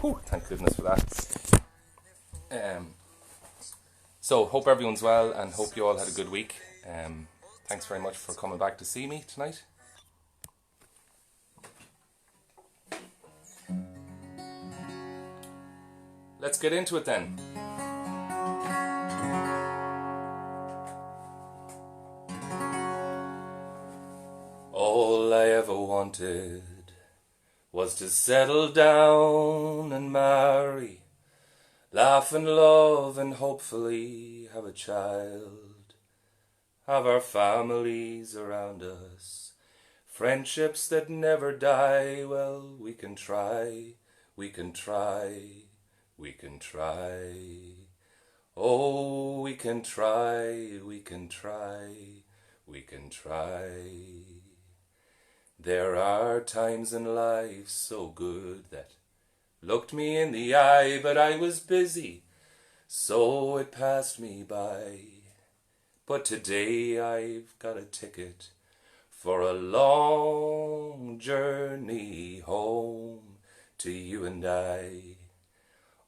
Whew, thank goodness for that. So, hope everyone's well and hope you all had a good week. Thanks very much for coming back to see me tonight. Let's get into it then. All I ever wanted was to settle down and marry, laugh and love and hopefully have a child, have our families around us, friendships that never die. Well, we can try, we can try, we can try. Oh, we can try, we can try, we can try. There are times in life so good that looked me in the eye, but I was busy, so it passed me by. But today I've got a ticket for a long journey home to you and I.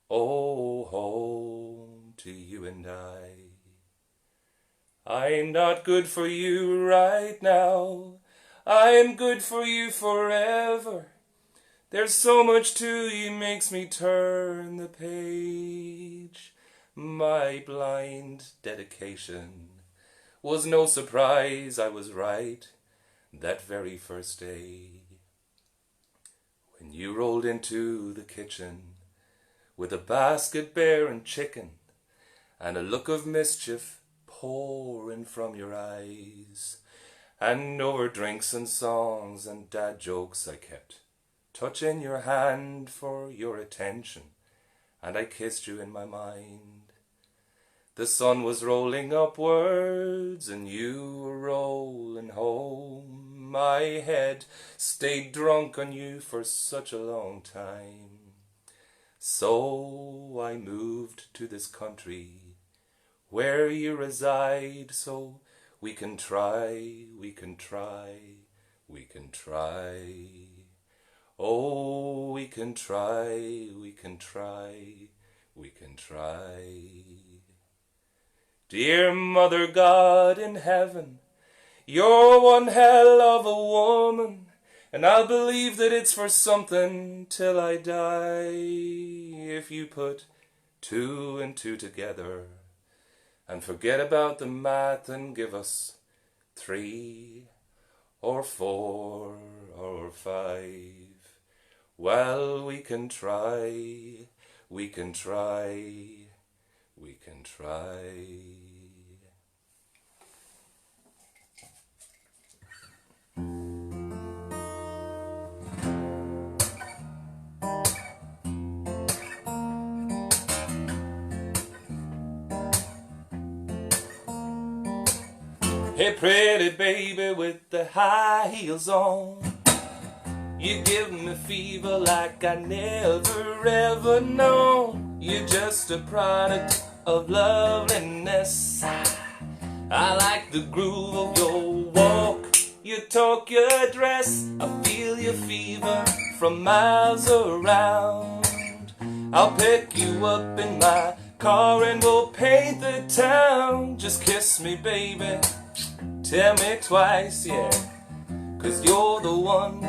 Oh, home to you and I. I'm not good for you right now. I am good for you forever. There's so much to you, makes me turn the page. My blind dedication was no surprise. I was right that very first day. When you rolled into the kitchen with a basket bare and chicken and a look of mischief pouring from your eyes. And over drinks and songs and dad jokes I kept touching your hand for your attention, and I kissed you in my mind. The sun was rolling upwards and you were rolling home. My head stayed drunk on you for such a long time. So I moved to this country where you reside, so we can try, we can try, we can try. Oh, we can try, we can try, we can try. Dear Mother God in heaven, you're one hell of a woman, and I'll believe that it's for something till I die. If you put 2 and 2 together and forget about the math and give us 3 or 4 or 5. Well, we can try, we can try, we can try. Hey pretty baby with the high heels on, you give me fever like I never ever known. You're just a product of loveliness. I like the groove of your walk, your talk, your dress. I feel your fever from miles around. I'll pick you up in my car and we'll paint the town. Just kiss me baby, tell me twice, yeah, 'cause you're the one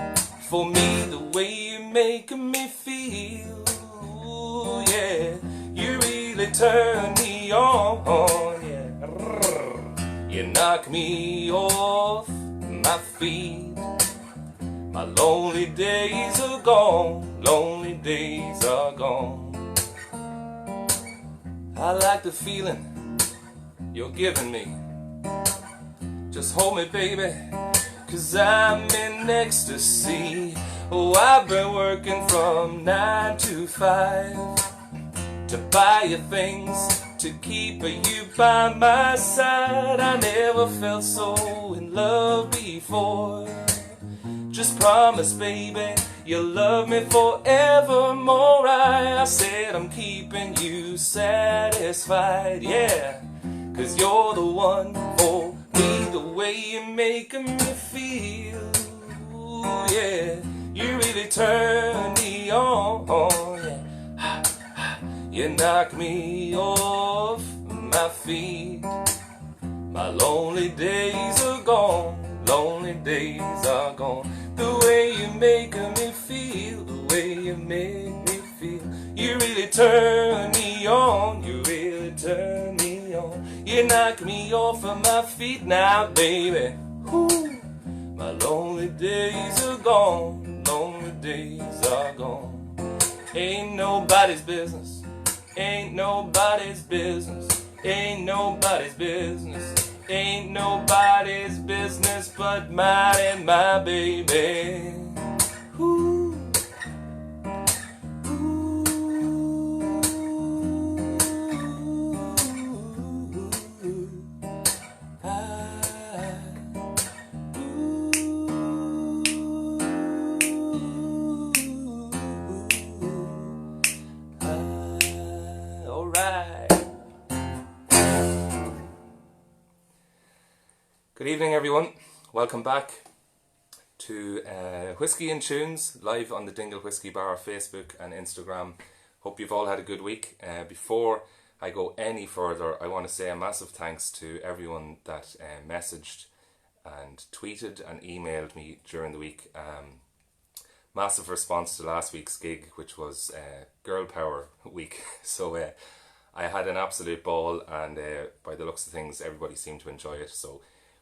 for me, the way you make me feel. Ooh, yeah, you really turn me on, yeah. You knock me off my feet. My lonely days are gone, lonely days are gone. I like the feeling you're giving me. Just hold me, baby, 'cause I'm in ecstasy. Oh, I've been working from 9 to 5 to buy you things, to keep you by my side. I never felt so in love before. Just promise, baby, you'll love me forevermore. I said I'm keeping you satisfied, yeah, 'cause you're the one for me, the way you make me feel. Ooh, yeah, you really turn me on, yeah. You knock me off my feet. My lonely days are gone, lonely days are gone. The way you make me feel, the way you make me feel. You really turn me on, you really turn me on. You knock me off of my feet now, baby. Woo. My lonely days are gone, lonely days are gone. Ain't nobody's business, ain't nobody's business, ain't nobody's business, ain't nobody's business but mine and my baby. Ooh. Good evening, everyone. Welcome back to Whiskey and Tunes, live on the Dingle Whiskey Bar Facebook and Instagram. Hope you've all had a good week. Before I go any further, I want to say a massive thanks to everyone that messaged and tweeted and emailed me during the week. Massive response to last week's gig, which was Girl Power Week. So I had an absolute ball, and by the looks of things, everybody seemed to enjoy it. So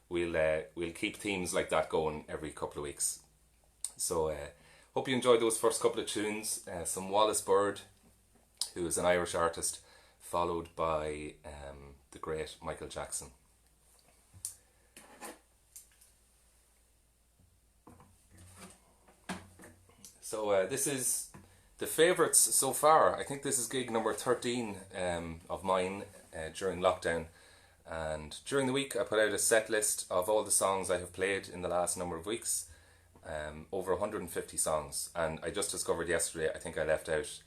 we'll keep themes like that going every couple of weeks. So hope you enjoyed those first couple of tunes. Some Wallis Bird, who is an Irish artist, followed by the great Michael Jackson. So this is the favourites so far. I think this is gig number 13 of mine during lockdown. And during the week I put out a set list of all the songs I have played in the last number of weeks. Over 150 songs. And I just discovered yesterday, I think I left out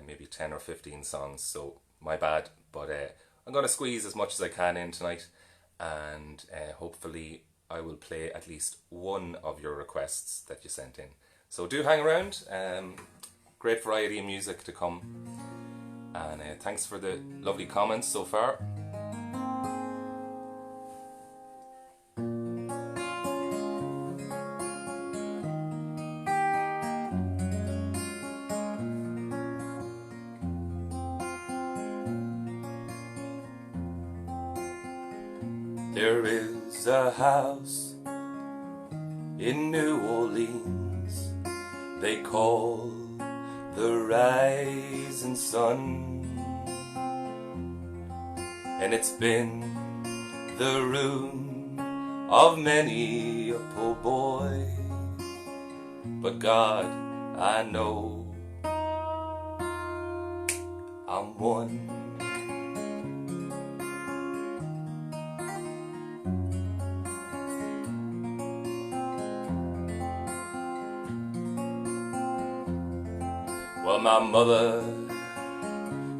maybe 10 or 15 songs. So my bad. But I'm going to squeeze as much as I can in tonight. And hopefully I will play at least one of your requests that you sent in. So do hang around. Great variety of music to come. And thanks for the lovely comments so far. There is a house in New Orleans they call the Rising Sun, and it's been the ruin of many a poor boy. But God, I know I'm one. Well, my mother,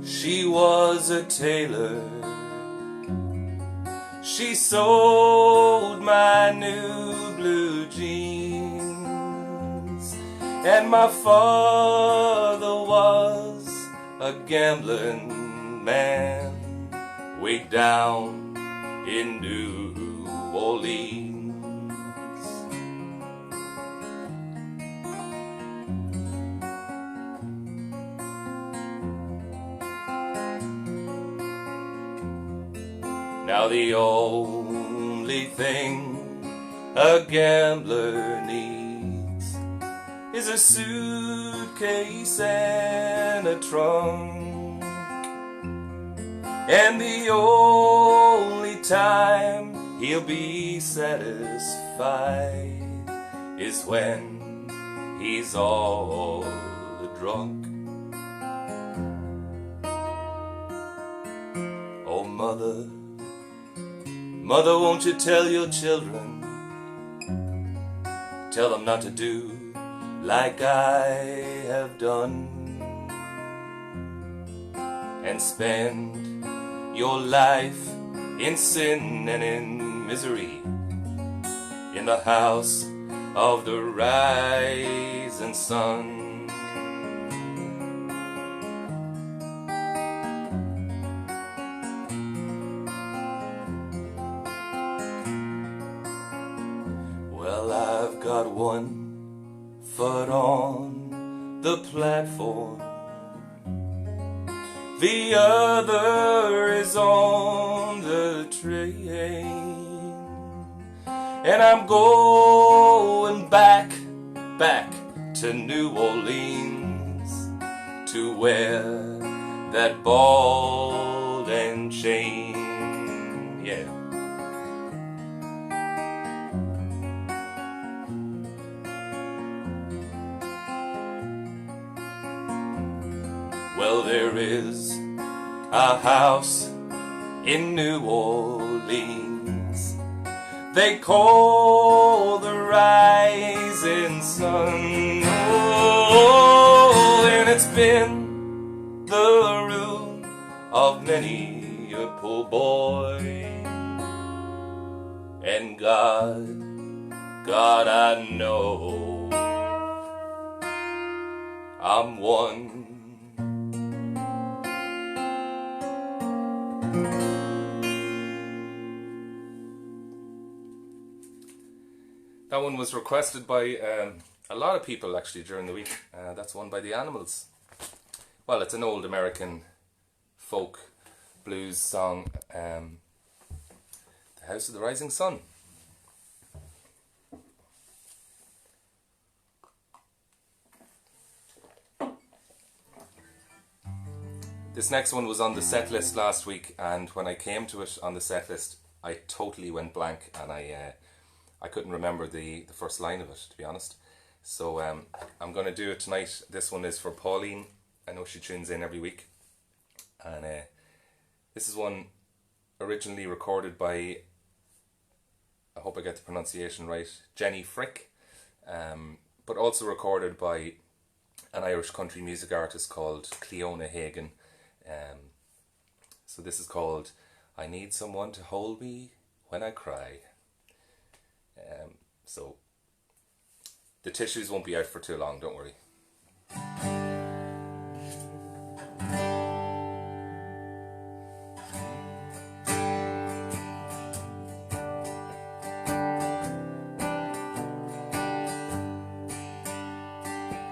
she was a tailor. She sewed my new blue jeans. And my father was a gambling man way down in New Orleans. Now the only thing a gambler needs is a suitcase and a trunk, and the only time he'll be satisfied is when he's all drunk. Oh, mother, mother, won't you tell your children, tell them not to do like I have done, and spend your life in sin and in misery in the house of the rising sun. got one foot on the platform, the other is on the train, and I'm going back to New Orleans to wear that ball and chain. Yeah. Well, there is a house in New Orleans they call the rising sun. Oh, and it's been the ruin of many a poor boy. And God, I know I'm one. That one was requested by a lot of people actually during the week. That's one by the Animals. Well, it's an old American folk blues song, The House of the Rising Sun. This next one was on the set list last week, and when I came to it on the set list, I totally went blank, and I couldn't remember the first line of it, to be honest. So I'm going to do it tonight. This one is for Pauline. I know she tunes in every week. And this is one originally recorded by, I hope I get the pronunciation right, Janie Fricke. But also recorded by an Irish country music artist called Cleona Hagan. So this is called I Need Someone to Hold Me When I Cry. So the tissues won't be out for too long, don't worry.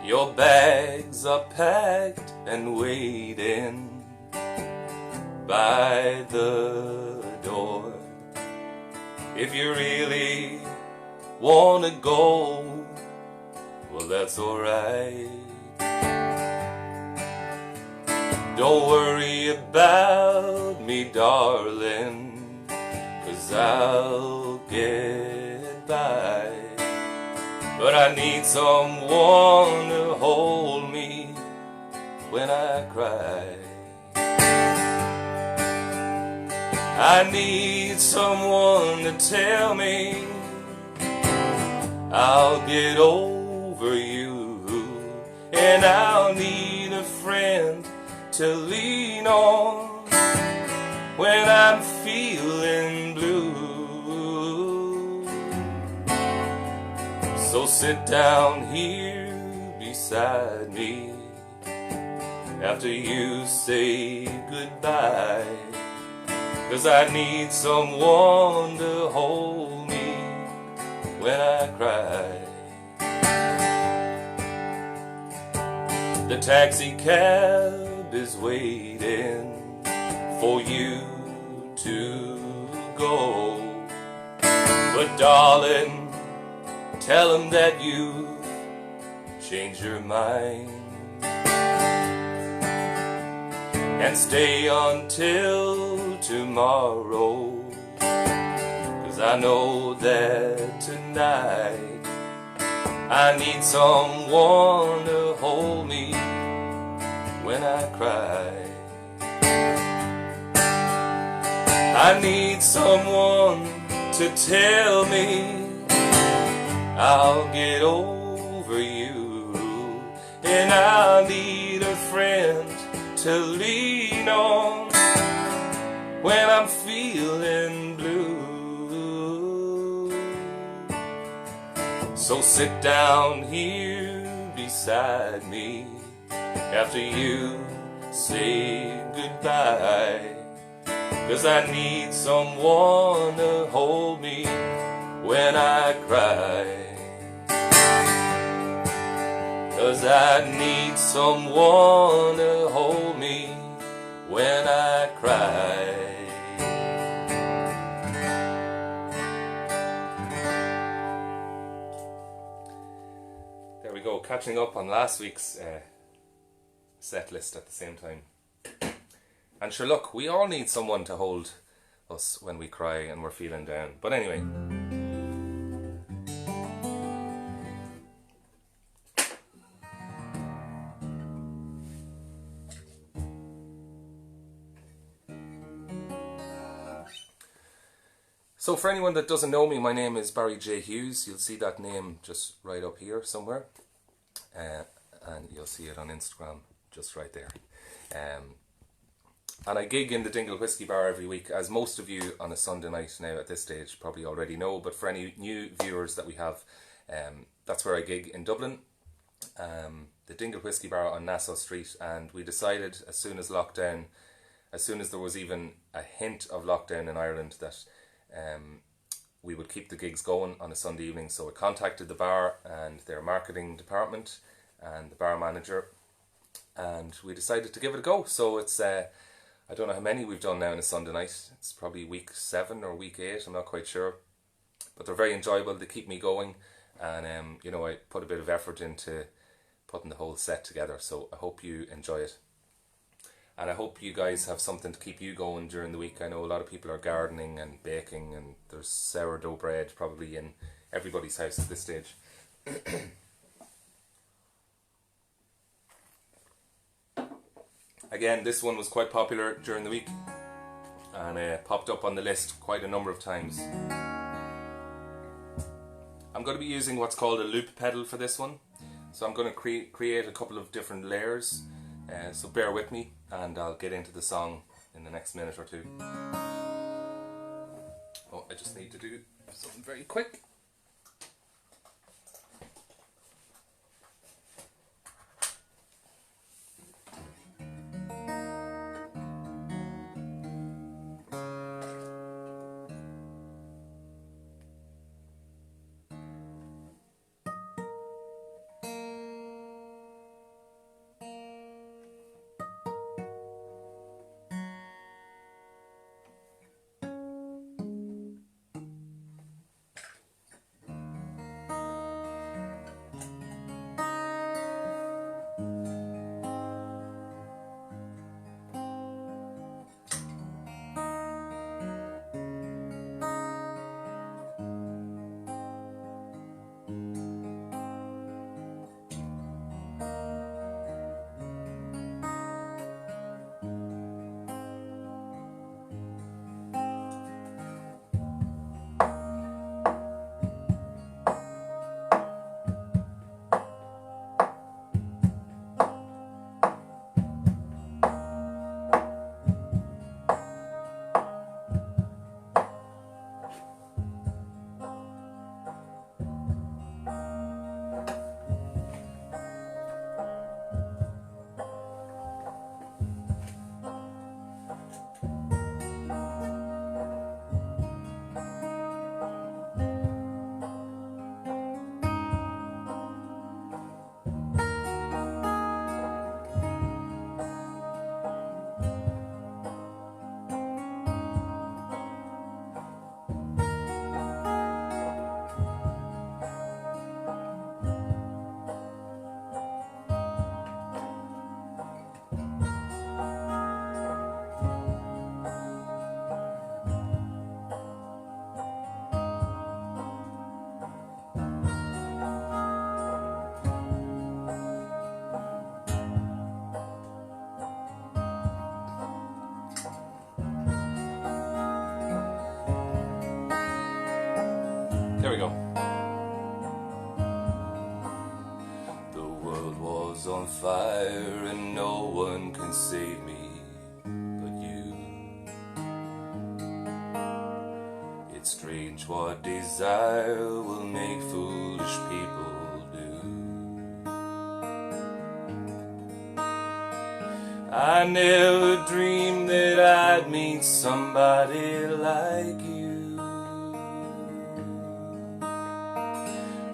Your bags are packed and waiting by the door. If you really wanna go, well, that's alright. Don't worry about me, darling, 'cause I'll get by. But I need someone to hold me when I cry. I need someone to tell me I'll get over you, and I'll need a friend to lean on when I'm feeling blue. So sit down here beside me after you say goodbye, 'cause I need someone to hold me when I cry. The taxi cab is waiting for you to go, but darling, tell him that you've changed your mind, and stay until tomorrow, 'cause I know that tonight I need someone to hold me when I cry. I need someone to tell me I'll get over you, and I need a friend to lean on when I'm feeling blue. So sit down here beside me after you say goodbye, 'cause I need someone to hold me when I cry. 'cause I need someone to hold me when I cry. There we go, catching up on last week's set list at the same time. And sure, look, we all need someone to hold us when we cry and we're feeling down. But anyway. So for anyone that doesn't know me, my name is Barry J. Hughes. You'll see that name just right up here somewhere. And you'll see it on Instagram just right there. And I gig in the Dingle Whiskey Bar every week, as most of you on a Sunday night now at this stage probably already know. But for any new viewers that we have, that's where I gig in Dublin. The Dingle Whiskey Bar on Nassau Street. And we decided as soon as there was even a hint of lockdown in Ireland, that we would keep the gigs going on a Sunday evening. So I contacted the bar and their marketing department and the bar manager, and we decided to give it a go. So it's I don't know how many we've done now on a Sunday night. It's probably week 7 or week 8, I'm not quite sure, but they're very enjoyable. They keep me going, and you know, I put a bit of effort into putting the whole set together, so I hope you enjoy it. And I hope you guys have something to keep you going during the week. I know a lot of people are gardening and baking, and there's sourdough bread probably in everybody's house at this stage. Again, this one was quite popular during the week and popped up on the list quite a number of times. I'm going to be using what's called a loop pedal for this one. So I'm going to create a couple of different layers. So bear with me, and I'll get into the song in the next minute or two. Oh, I just need to do something very quick. There we go. The world was on fire and no one can save me but you. It's strange what desire will make foolish people do. I never dreamed that I'd meet somebody like you.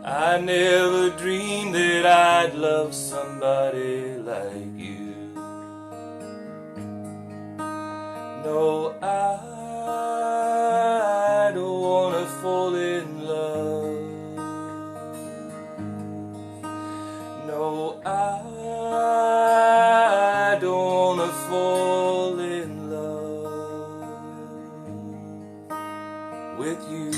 I never dreamed that I'd love somebody like you. No, I don't wanna fall in love. No, I don't wanna fall in love with you.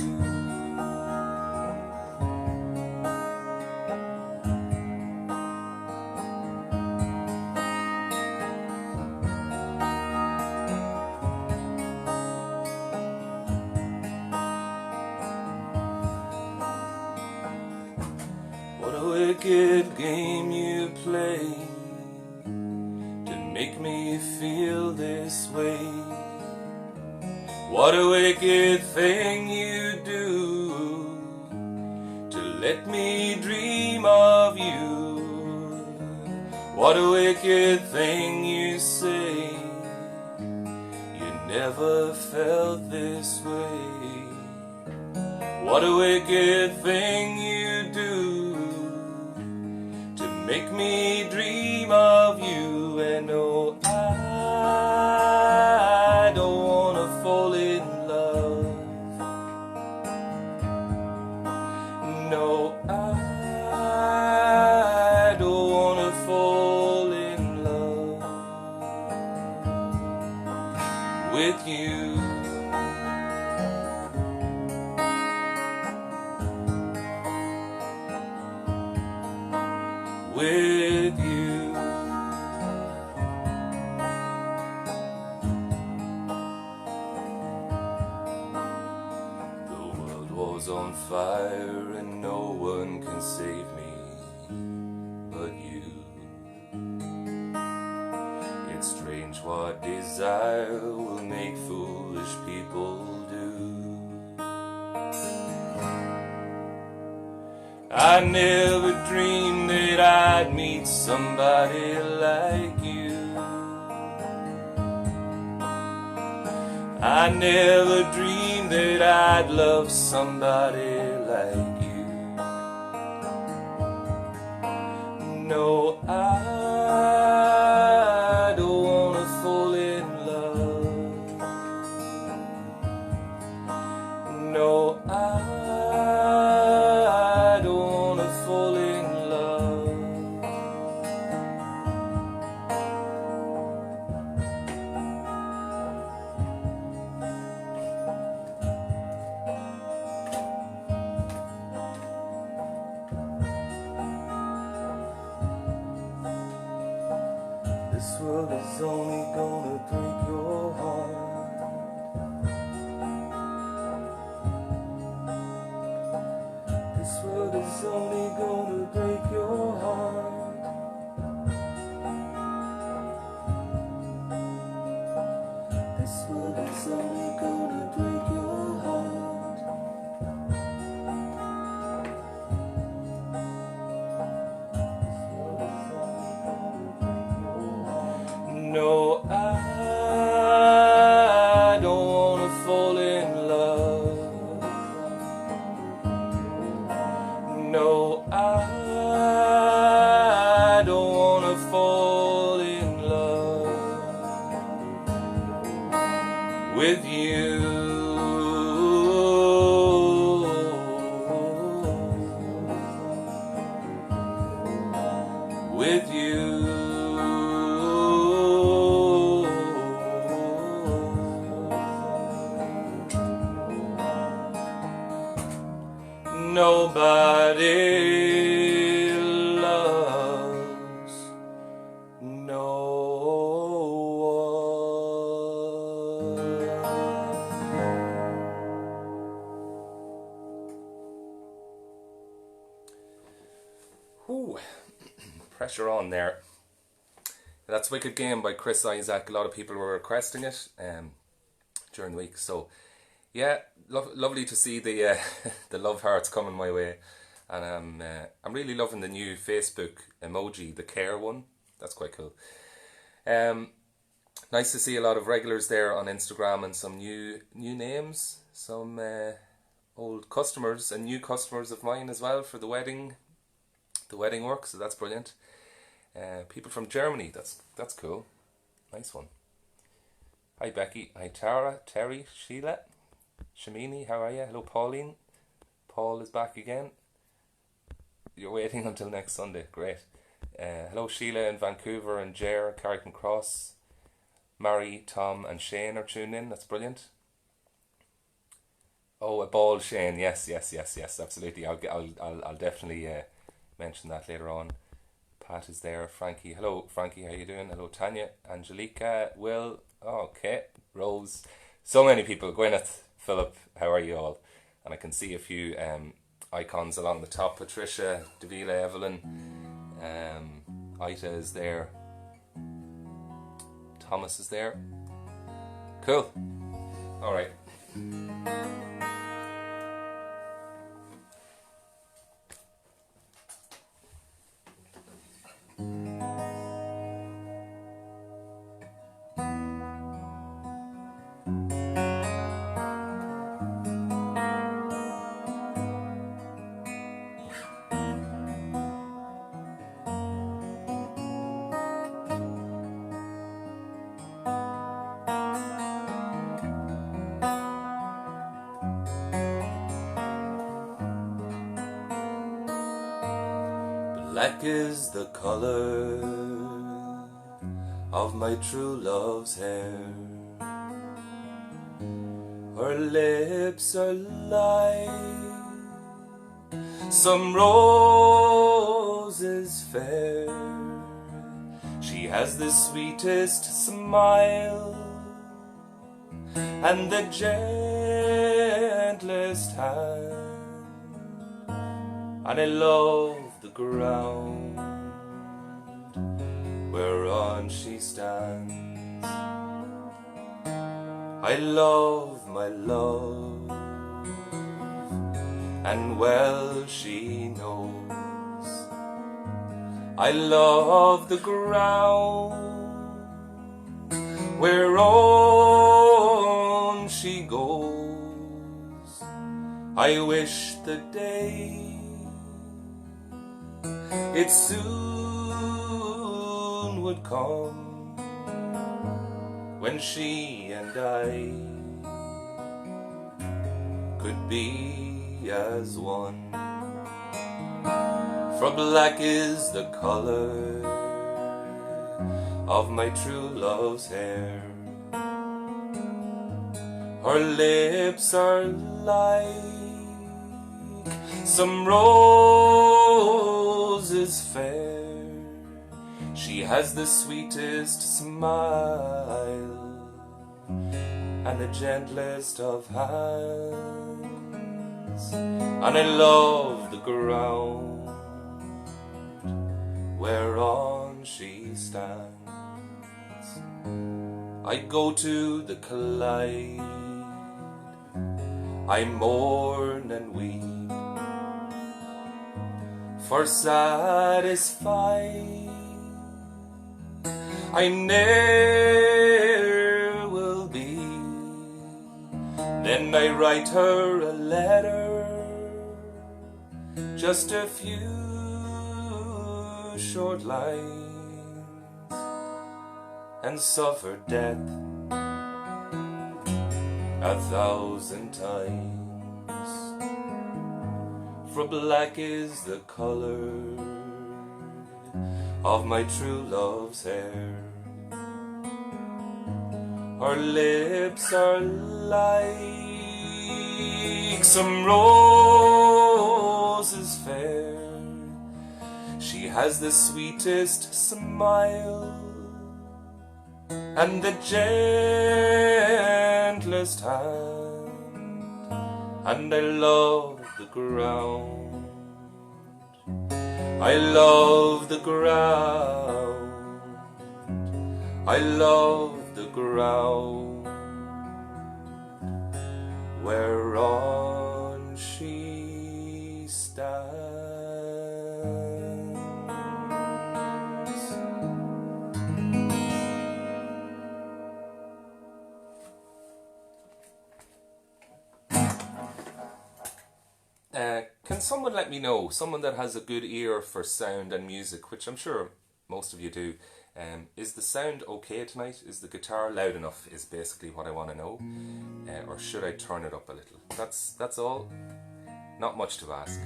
Wicked game you play to make me feel this way. What a wicked thing you do to let me dream of you. What a wicked thing you say, you never felt this way. What a wicked thing you do make me dream of you. And no, I don't wanna fall in love. No, I don't wanna fall in love with you. With you. The world was on fire and no one can save me but you. It's strange what desire will make foolish people do. I never dreamed that I'd meet somebody like you. I never dreamed that I'd love somebody like you. No, I don't wanna fall in love. No, I this world is only gonna break your heart. This world is only gonna break your heart. This world is only gonna break your heart. No, I don't wanna fall in love. No, I don't wanna fall in love with you. With you. Nobody loves no one. Ooh, pressure on there. That's Wicked Game by Chris Isaak. A lot of people were requesting it during the week, so yeah, lovely to see the the love hearts coming my way, and I'm really loving the new Facebook emoji, the care one. That's quite cool. Nice to see a lot of regulars there on Instagram and some new names, some old customers and new customers of mine as well for the wedding work, so that's brilliant. People from Germany, that's cool. Nice one. Hi Becky, hi Tara, Terry, Sheila, Shamini, how are you? Hello Pauline. Paul is back again. You're waiting until next Sunday, great. Hello Sheila in Vancouver and Jer, Carrickman Cross. Mary, Tom and Shane are tuned in, that's brilliant. Oh, a bald Shane, yes, absolutely. I'll definitely mention that later on. Pat is there, Frankie. Hello Frankie, how you doing? Hello Tanya, Angelica, Will, okay, Rose. So many people, Gwyneth, Philip, how are you all? And I can see a few icons along the top. Patricia, Davila, Evelyn, Ita is there. Thomas is there. Cool. Alright. Black is the color of my true love's hair. Her lips are like some roses fair. She has the sweetest smile and the gentlest hand, and I love the ground whereon she stands. I love my love, and well she knows. I love the ground whereon she goes. I wish the day it soon would come when she and I could be as one. For black is the color of my true love's hair. Her lips are like some roses fair. She has the sweetest smile and the gentlest of hands, and I love the ground whereon she stands. I go to the Clyde, I mourn and weep, for satisfied I ne'er will be. Then I write her a letter, just a few short lines, and suffer death 1,000 times. For black is the color of my true love's hair. Her lips are like some roses fair. She has the sweetest smile and the gentlest hand, and I love the ground. I love the ground. I love the ground whereon she stands. Can someone let me know, someone that has a good ear for sound and music, which I'm sure most of you do, is the sound okay tonight? Is the guitar loud enough, is basically what I want to know. Or should I turn it up a little? That's all. Not much to ask.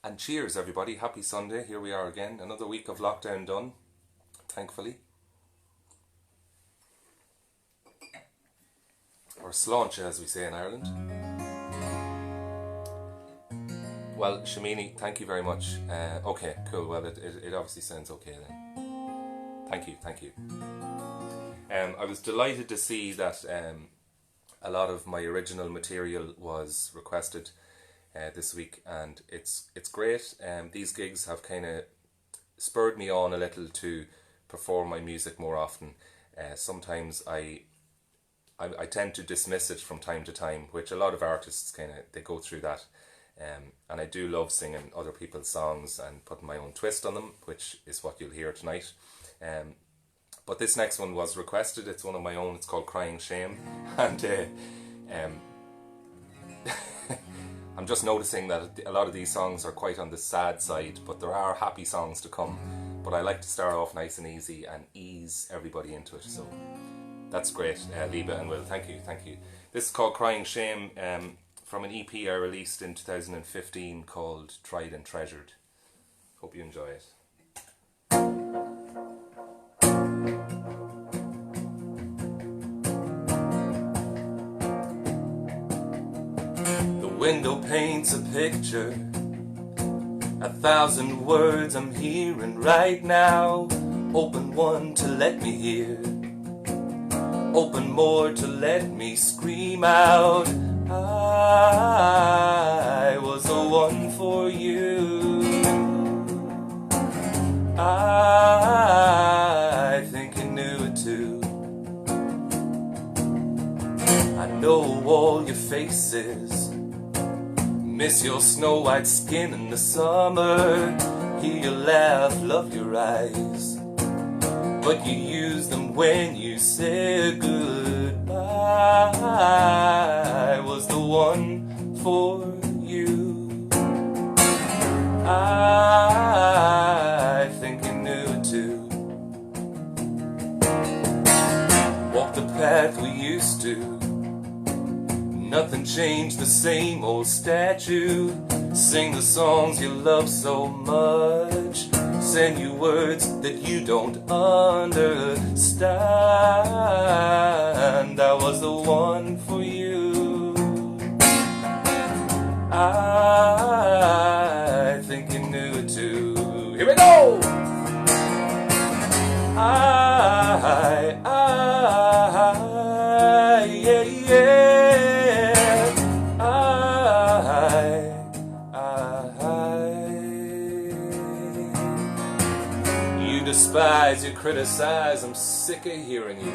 And cheers everybody, happy Sunday, here we are again, another week of lockdown done, thankfully. Or sláinte as we say in Ireland. Well, Shamini, thank you very much. Okay, cool, well it obviously sounds okay then. Thank you. I was delighted to see that a lot of my original material was requested this week, and it's great. These gigs have kind of spurred me on a little to perform my music more often. Sometimes I tend to dismiss it from time to time, which a lot of artists they go through that. And I do love singing other people's songs and putting my own twist on them, which is what you'll hear tonight. But this next one was requested. It's one of my own. It's called Crying Shame, and I'm just noticing that a lot of these songs are quite on the sad side, but there are happy songs to come. But I like to start off nice and easy and ease everybody into it. So that's great, Liba and Will. Thank you. This is called Crying Shame, from an EP I released in 2015 called Tried and Treasured. Hope you enjoy it. The window paints a picture, 1,000 words I'm hearing right now. Open one to let me hear, open more to let me scream out. I was the one for you. I think you knew it too. I know all your faces, miss your snow white skin in the summer. Hear your laugh, love your eyes, but you use them when you say goodbye. I was the one for you. I think you knew it too. Walk the path we used to, nothing changed, the same old statue. Sing the songs you love so much, send you words that you don't understand. I was the one for you. I think you knew it too. Here we go! You despise, you criticize, I'm sick of hearing you.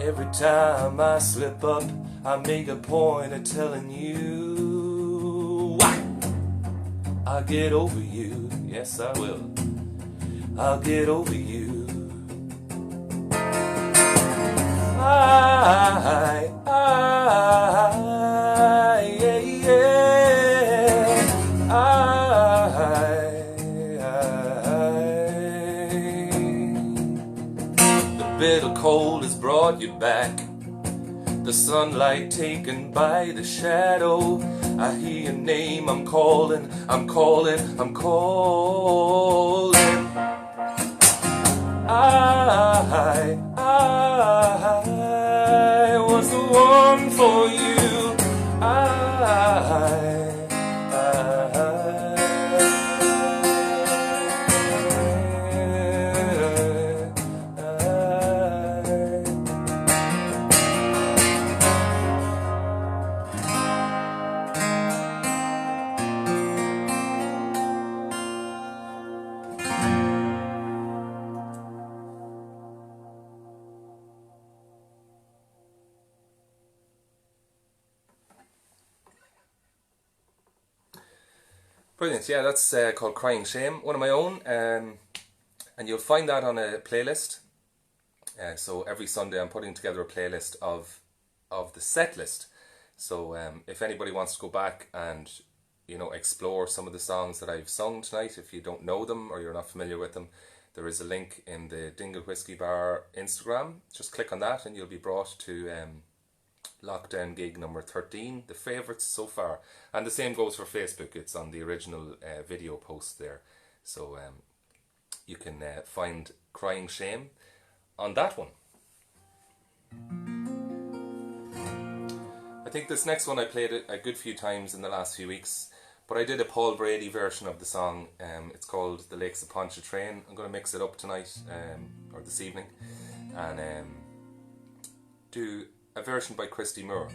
Every time I slip up, I make a point of telling you I'll get over you, yes I will. I'll get over you. The bitter cold has brought you back, the sunlight taken by the shadow. I hear your name, I'm calling, I'm calling, I'm calling. I was the one for you. Brilliant, yeah, that's called Crying Shame, one of my own, and you'll find that on a playlist. So every Sunday I'm putting together a playlist of the set list. So if anybody wants to go back and, you know, explore some of the songs that I've sung tonight, if you don't know them or you're not familiar with them, there is a link in the Dingle Whiskey Bar Instagram. Just click on that and you'll be brought to lockdown gig number 13, the favourites so far. And the same goes for Facebook. It's on the original video post there. So you can find Crying Shame on that one. I think this next one I played it a good few times in the last few weeks, but I did a Paul Brady version of the song. It's called The Lakes of Pontchartrain. I'm going to mix it up tonight, or this evening, and do a version by Christy Moore.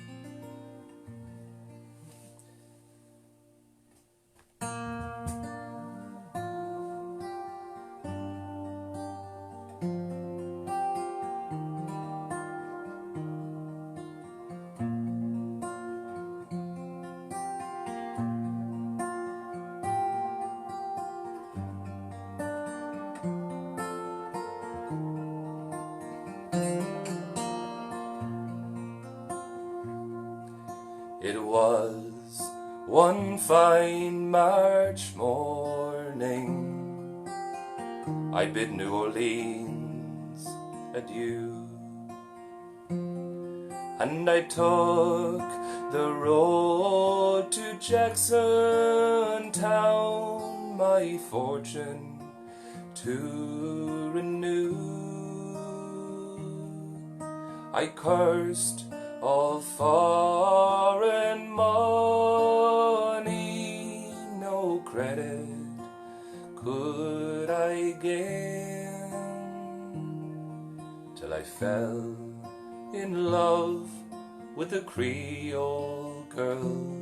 It was one fine March morning, I bid New Orleans adieu, and I took the road to Jackson Town, my fortune to renew. I cursed all foreign money, no credit could I gain, till I fell in love with a Creole girl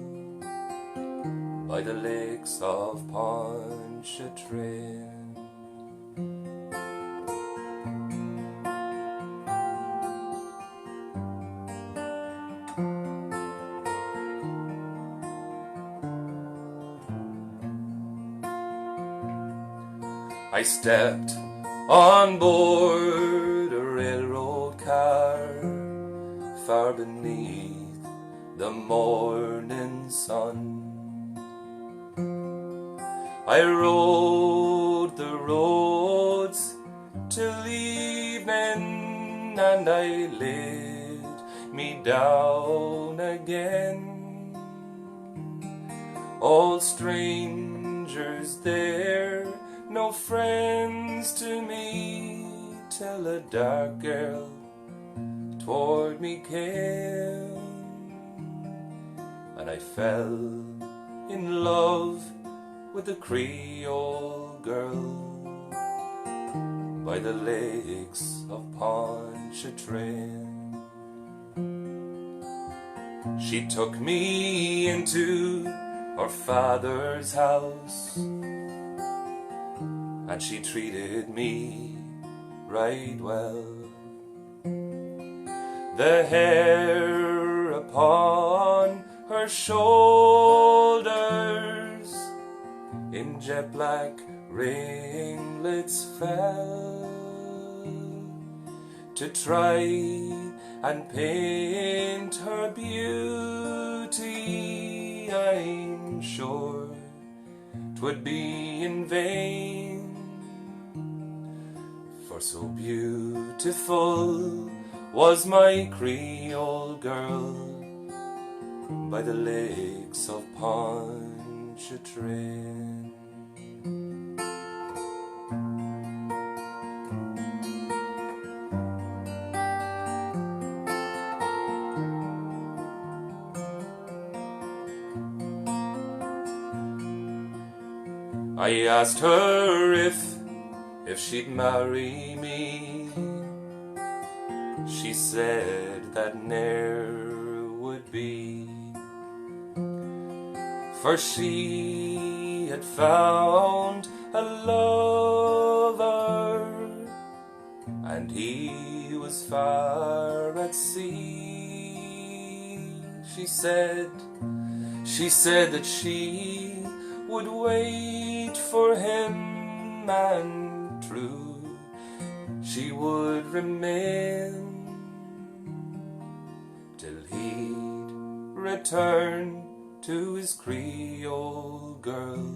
by the lakes of Pontchartrain. I stepped on board a railroad car, far beneath the morning sun. I rode the roads till evening, and I laid me down again. All strangers there, no friends to me, till a dark girl toward me came, and I fell in love with a Creole girl by the lakes of Pontchartrain. She took me into her father's house, and she treated me right well. The hair upon her shoulders in jet black ringlets fell. To try and paint her beauty, I'm sure 'twould be in vain, for so beautiful was my Creole girl by the lakes of Pontchartrain. I asked her if she'd marry me. She said that ne'er would be, for she had found a lover, and he was far at sea. She said that she would wait for him, and true she would remain till he'd return to his Creole girl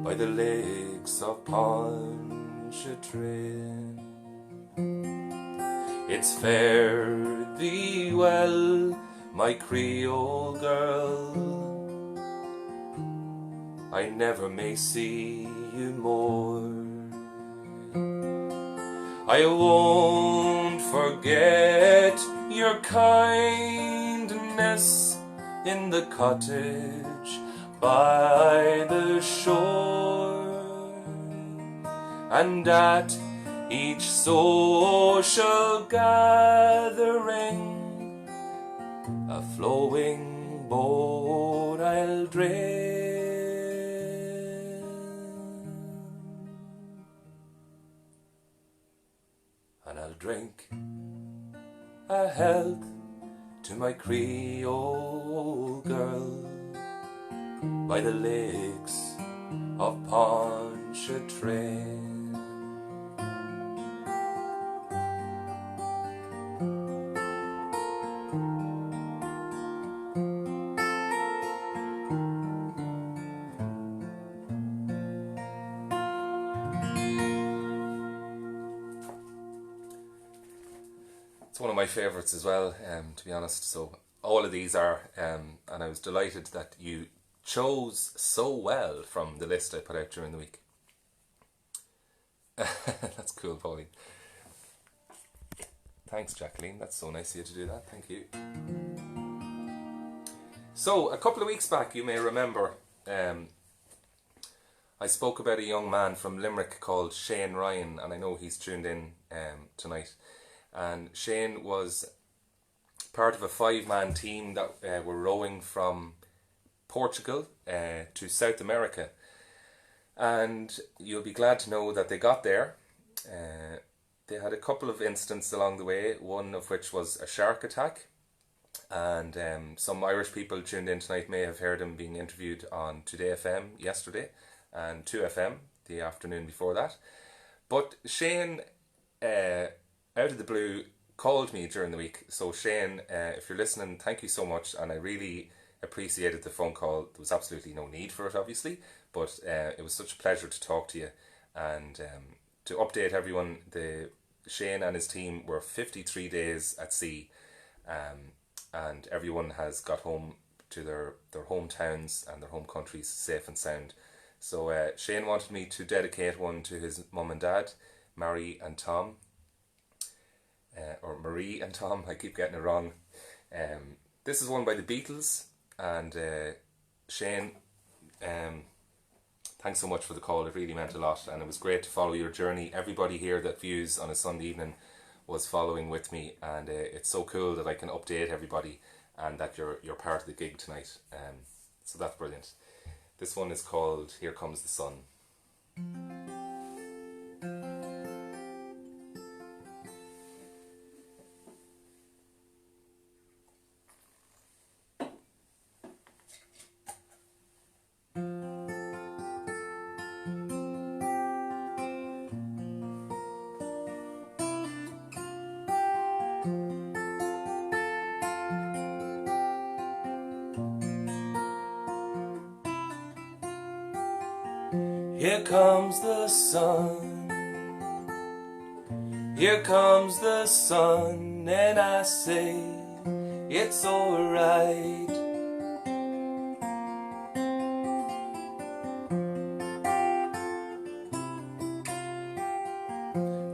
by the lakes of Pontchartrain. It's fare thee well, my Creole girl, I never may see you more. I won't forget your kindness in the cottage by the shore, and at each social gathering a flowing boat I'll drain, and I'll drink a health to my Creole girl by the lakes of Pontchartrain. It's one of my favourites as well, to be honest. So all of these are, and I was delighted that you chose so well from the list I put out during the week. That's cool, Pauline. Thanks, Jacqueline. That's so nice of you to do that. Thank you. So a couple of weeks back, you may remember, I spoke about a young man from Limerick called Shane Ryan, and I know he's tuned in tonight. And Shane was part of a 5-man team that were rowing from Portugal to South America. And you'll be glad to know that they got there. They had a couple of incidents along the way, one of which was a shark attack. And some Irish people tuned in tonight may have heard him being interviewed on Today FM yesterday and 2FM the afternoon before that. But Shane, out of the blue, called me during the week. So Shane, if you're listening, thank you so much, and I really appreciated the phone call. There was absolutely no need for it, obviously, but it was such a pleasure to talk to you. And to update everyone, Shane and his team were 53 days at sea, and everyone has got home to their hometowns and their home countries safe and sound. So Shane wanted me to dedicate one to his mum and dad, Mary and Tom. Or Marie and Tom, I keep getting it wrong. This is one by the Beatles, and Shane, thanks so much for the call. It really meant a lot, and it was great to follow your journey. Everybody here that views on a Sunday evening was following with me, and it's so cool that I can update everybody and that you're part of the gig tonight. So that's brilliant. This one is called Here Comes the Sun. Here comes the sun, here comes the sun, and I say it's alright.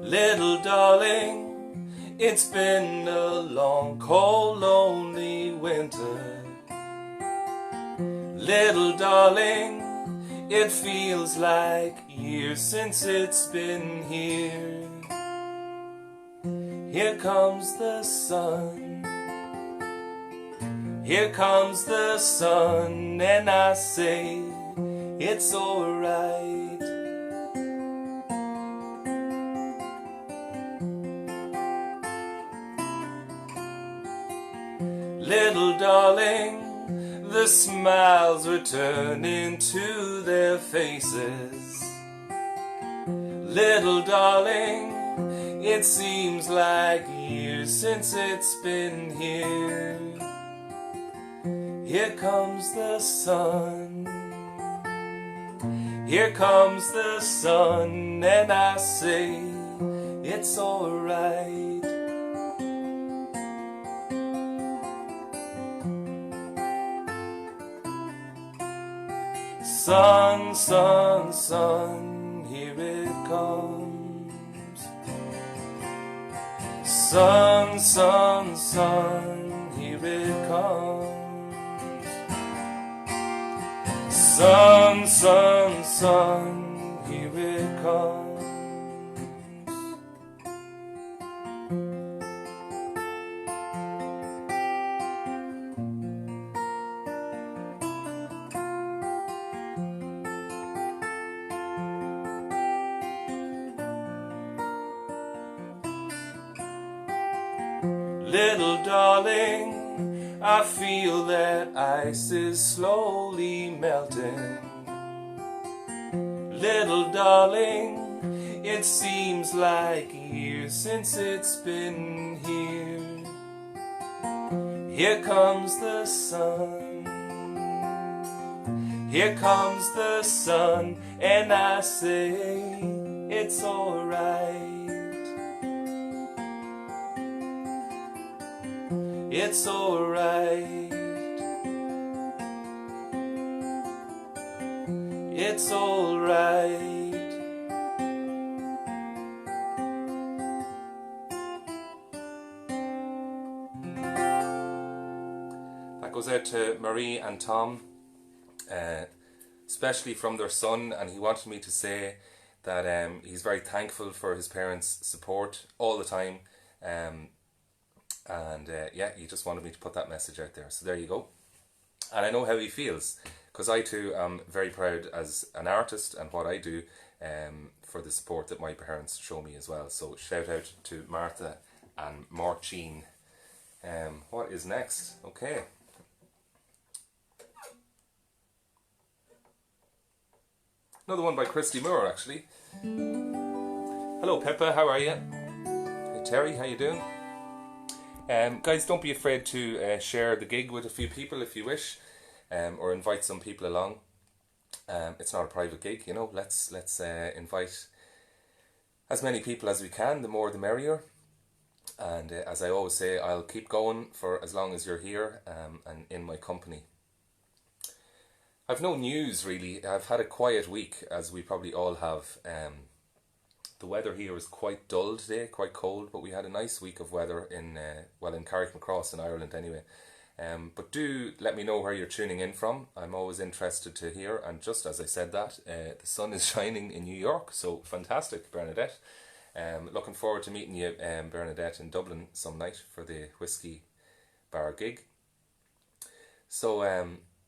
Little darling, it's been a long, cold, lonely winter. Little darling, it feels like years since it's been here. Here comes the sun, here comes the sun, and I say it's alright. Little darling, the smiles returning to their faces. Little darling, it seems like years since it's been here. Here comes the sun, here comes the sun, and I say it's alright. Sun, sun, sun, here it comes. Sun, sun, sun, here it comes. Sun, sun, sun, here it comes. Little darling, I feel that ice is slowly melting. Little darling, it seems like years since it's been here. Here comes the sun, here comes the sun, and I say it's alright. It's alright. It's alright. That goes out to Marie and Tom, especially from their son, and he wanted me to say that he's very thankful for his parents' support all the time. Yeah, he just wanted me to put that message out there. So there you go. And I know how he feels, because I too am very proud as an artist and what I do for the support that my parents show me as well. So shout out to Martha and Marcin. What is next? Okay. Another one by Christy Moore, actually. Hello Peppa, how are you? Hey Terry, how you doing? Guys, don't be afraid to share the gig with a few people if you wish, or invite some people along. It's not a private gig, you know. Let's invite as many people as we can. The more the merrier. And as I always say, I'll keep going for as long as you're here and in my company. I've no news really. I've had a quiet week, as we probably all have. The weather here is quite dull today, quite cold, but we had a nice week of weather in Carrickmacross in Ireland anyway. But do let me know where you're tuning in from. I'm always interested to hear. And just as I said that, the sun is shining in New York, so fantastic, Bernadette. Looking forward to meeting you, Bernadette, in Dublin some night for the Whiskey Bar gig. So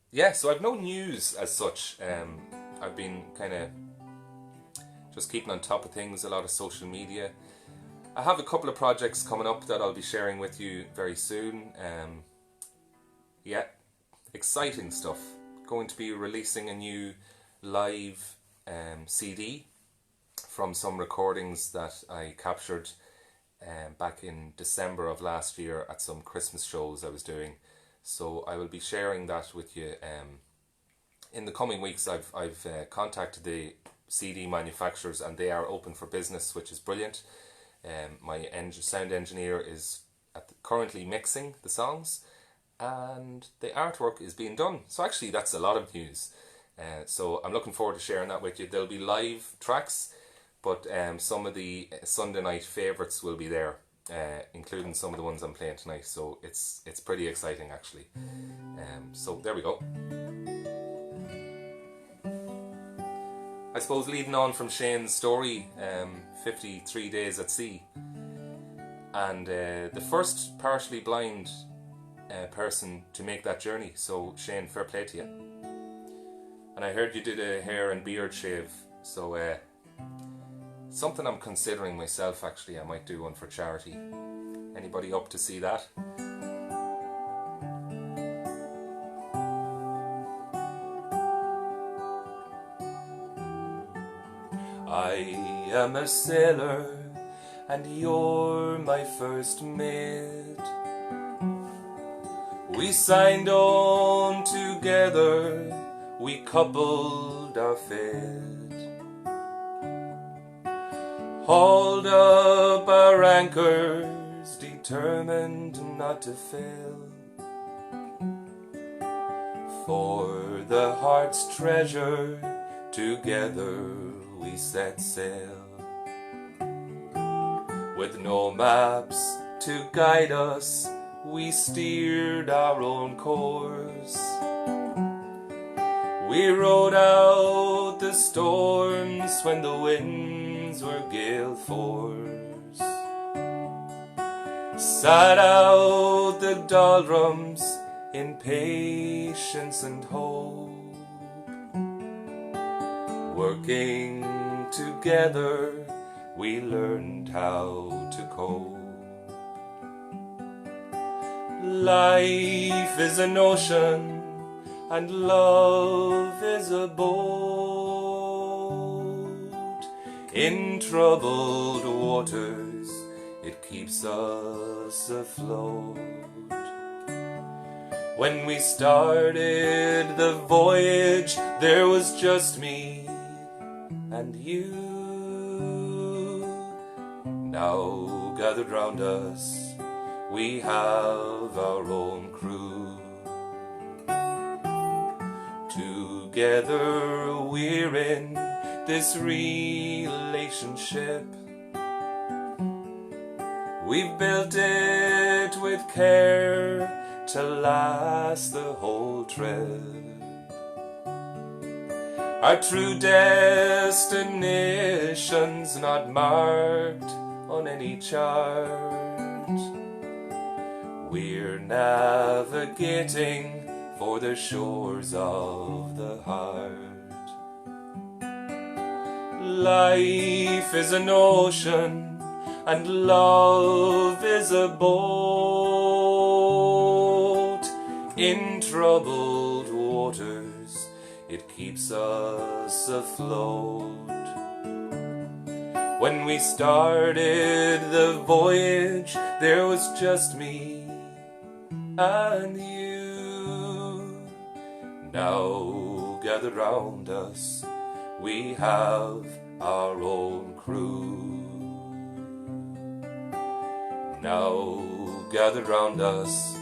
yeah, so I've no news as such. I've been kind of just keeping on top of things, a lot of social media. I have a couple of projects coming up that I'll be sharing with you very soon. Yeah, exciting stuff. Going to be releasing a new live CD from some recordings that I captured back in December of last year at some Christmas shows I was doing. So I will be sharing that with you in the coming weeks. I've contacted the CD manufacturers and they are open for business, which is brilliant. My sound engineer is currently mixing the songs and the artwork is being done. So actually that's a lot of news. So I'm looking forward to sharing that with you. There'll be live tracks, but some of the Sunday night favourites will be there, including some of the ones I'm playing tonight. So it's pretty exciting actually. So there we go. I suppose leading on from Shane's story, 53 days at sea, and the first partially blind person to make that journey. So Shane, fair play to you. And I heard you did a hair and beard shave, so something I'm considering myself actually. I might do one for charity. Anybody up to see that? I am a sailor, and you're my first mate. We signed on together, we coupled our fate. Hauled up our anchors, determined not to fail. For the heart's treasure, together we set sail. With no maps to guide us, we steered our own course. We rode out the storms when the winds were gale force. Sat out the doldrums in patience and hope. Working together, we learned how to cope. Life is an ocean, and love is a boat. In troubled waters, it keeps us afloat. When we started the voyage, there was just me and you. Now gathered round us, we have our own crew. Together we're in this relationship. We've built it with care to last the whole trip. Our true destination's not marked on any chart. We're navigating for the shores of the heart. Life is an ocean, and love is a boat. In troubled waters, it keeps us afloat. When we started the voyage, there was just me and you. Now gathered round us, we have our own crew. Now gathered round us,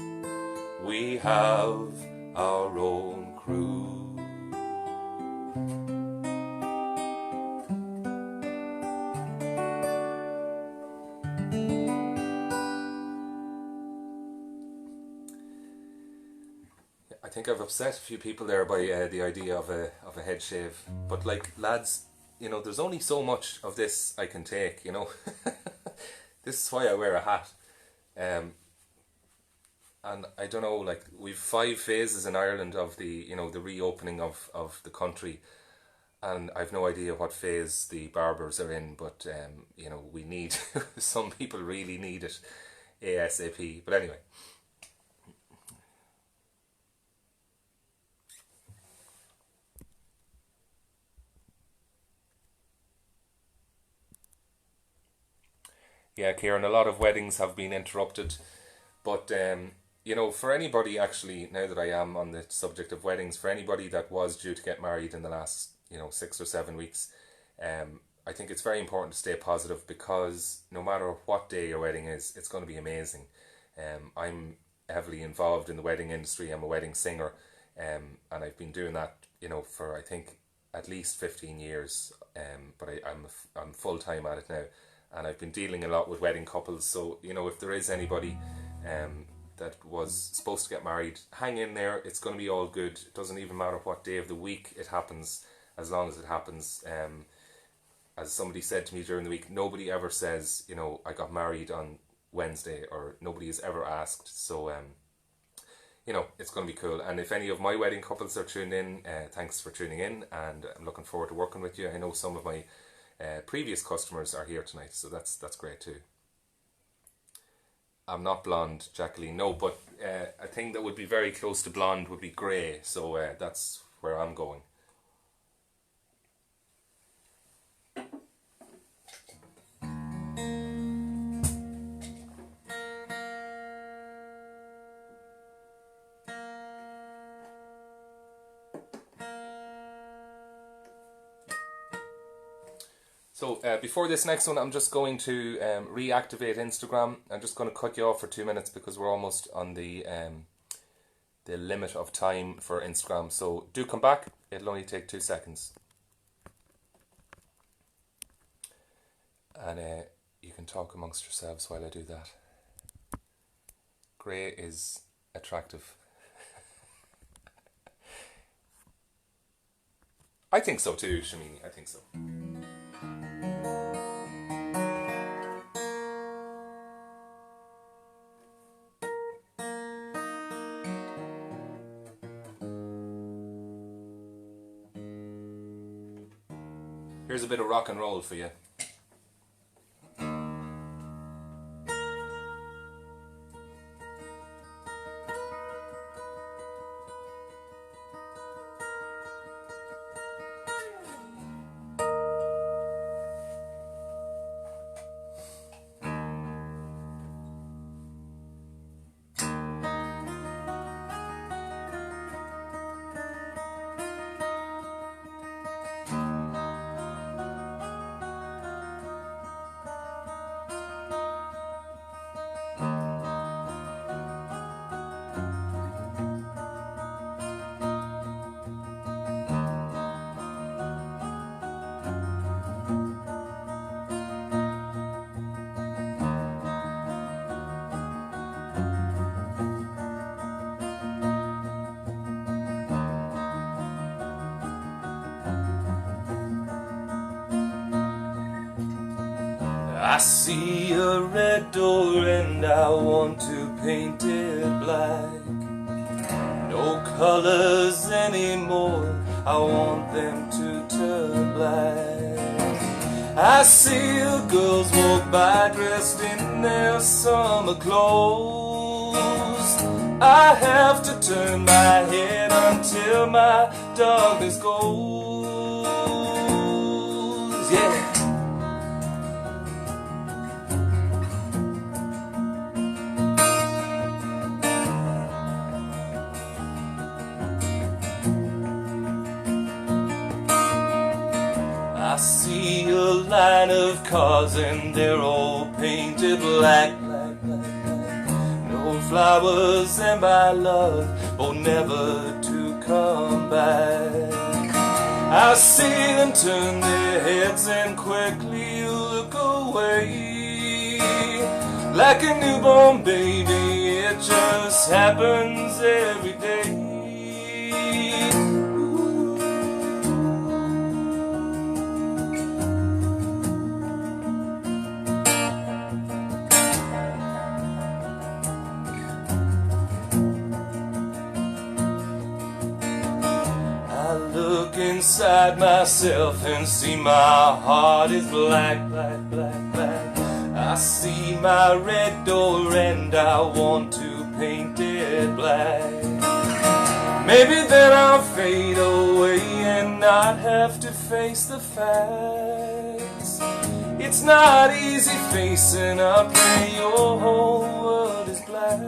we have our own crew. I think I've upset a few people there by the idea of a head shave, but like, lads, you know, there's only so much of this I can take, you know. This is why I wear a hat. And I don't know, like, we've 5 phases in Ireland of the, you know, the reopening of the country, and I've no idea what phase the barbers are in, but you know, we need some people really need it ASAP. But anyway, yeah, Kieran, a lot of weddings have been interrupted, but you know, for anybody, actually, now that I am on the subject of weddings, for anybody that was due to get married in the last, you know, 6 or 7 weeks, I think it's very important to stay positive, because no matter what day your wedding is, it's going to be amazing. I'm heavily involved in the wedding industry. I'm a wedding singer, and I've been doing that, you know, for I think at least 15 years, but I'm full-time at it now, and I've been dealing a lot with wedding couples. So, you know, if there is anybody that was supposed to get married, hang in there. It's going to be all good. It doesn't even matter what day of the week it happens, as long as it happens. As somebody said to me during the week, nobody ever says, you know, I got married on Wednesday, or nobody has ever asked. So you know, it's going to be cool. And if any of my wedding couples are tuned in, thanks for tuning in, and I'm looking forward to working with you. I know some of my previous customers are here tonight, so that's great too. I'm not blonde, Jacqueline, no, but a thing that would be very close to blonde would be grey, so that's where I'm going. So before this next one, I'm just going to reactivate Instagram. I'm just going to cut you off for 2 minutes because we're almost on the limit of time for Instagram. So do come back. It'll only take 2 seconds. And you can talk amongst yourselves while I do that. Grey is attractive. I think so too, Shamini. I think so. Here's a bit of rock and roll for you. I see a red door and I want to paint it black. No colors anymore, I want them to turn black. I see the girls walk by dressed in their summer clothes. I have to turn my head until my darkness goes. Yeah. I see a line of cars and they're all painted black. No flowers and my love, oh never to come back. I see them turn their heads and quickly look away. Like a newborn baby, it just happens every day. Inside myself and see my heart is black, black, black, black. I see my red door and I want to paint it black. Maybe then I'll fade away and not have to face the facts. It's not easy facing up when your whole world is black.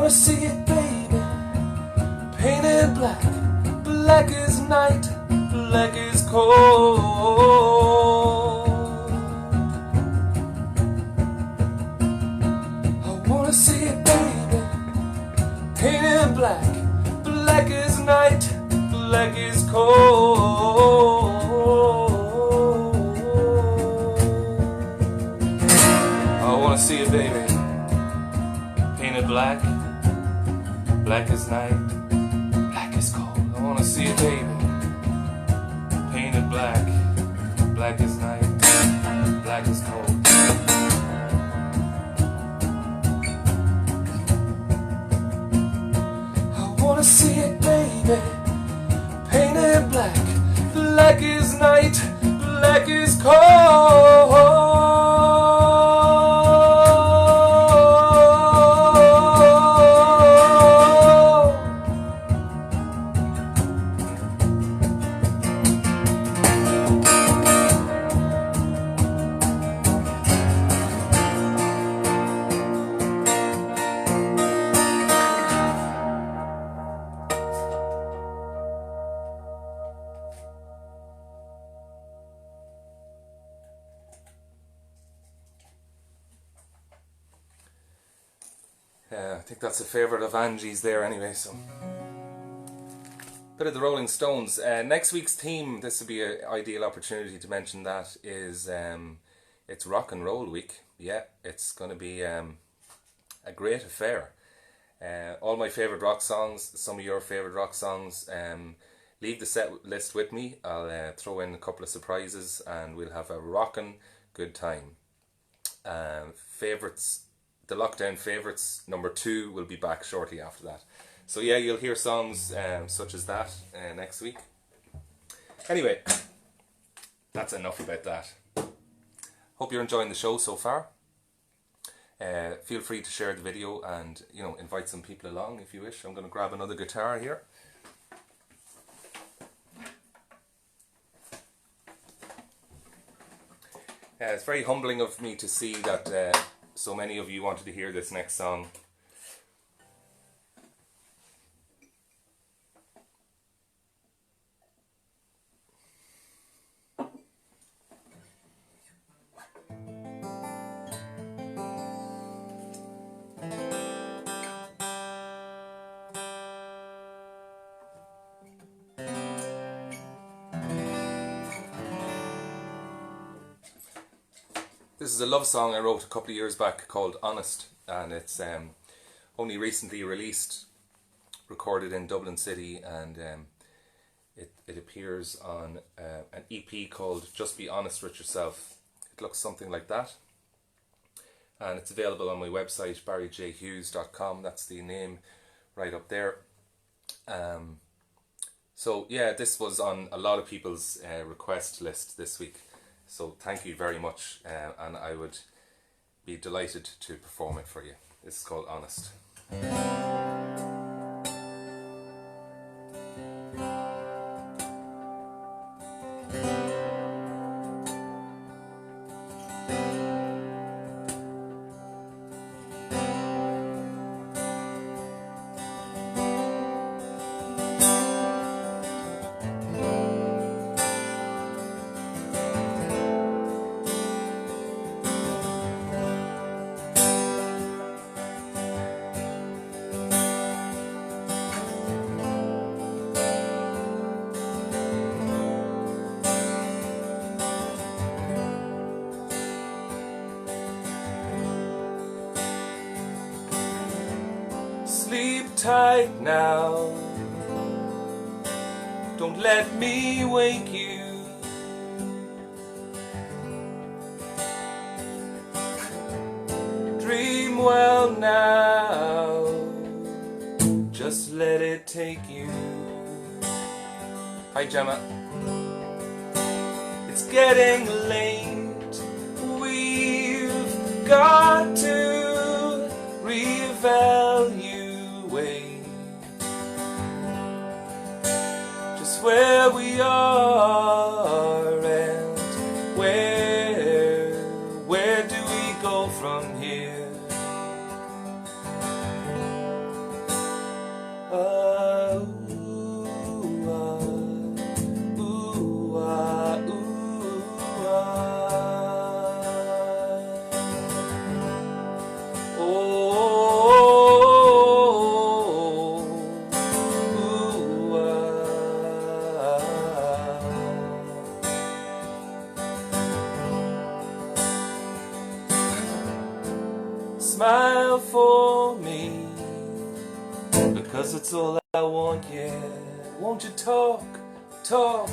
See it, baby, painted black. Black as night, black as cold. I wanna see it, baby, painted black. Black as night, black as cold. I wanna see it, baby, painted black. Black as night, black as cold. I wanna see it, baby, painted black. Black as night, black as cold. painted black. Black is night, black is cold. I think that's a favourite of Angie's there anyway, so. Bit of the Rolling Stones. Next week's theme, this would be an ideal opportunity to mention that, is it's Rock and Roll Week. Yeah, it's going to be a great affair. All my favourite rock songs, some of your favourite rock songs. Leave the set list with me. I'll throw in a couple of surprises and we'll have a rockin' good time. Favourites. The Lockdown Favourites #2 will be back shortly after that. So yeah, you'll hear songs such as that next week. Anyway, that's enough about that. Hope you're enjoying the show so far. Feel free to share the video and, you know, invite some people along if you wish. I'm going to grab another guitar here. It's very humbling of me to see that so many of you wanted to hear this next song. This is a love song I wrote a couple of years back called Honest, and it's only recently released, recorded in Dublin City, and it appears on an EP called Just Be Honest With Yourself. It looks something like that, and it's available on my website barryjhughes.com. That's the name right up there. So yeah, this was on a lot of people's request list this week. So thank you very much, and I would be delighted to perform it for you. This is called Honest. Sleep tight now, don't let me wake you. Dream well now, just let it take you. Hi Gemma. It's getting late, we've got to reevaluate just where we are and where do we go from here? Smile for me, because it's all I want, yeah. Won't you talk, talk,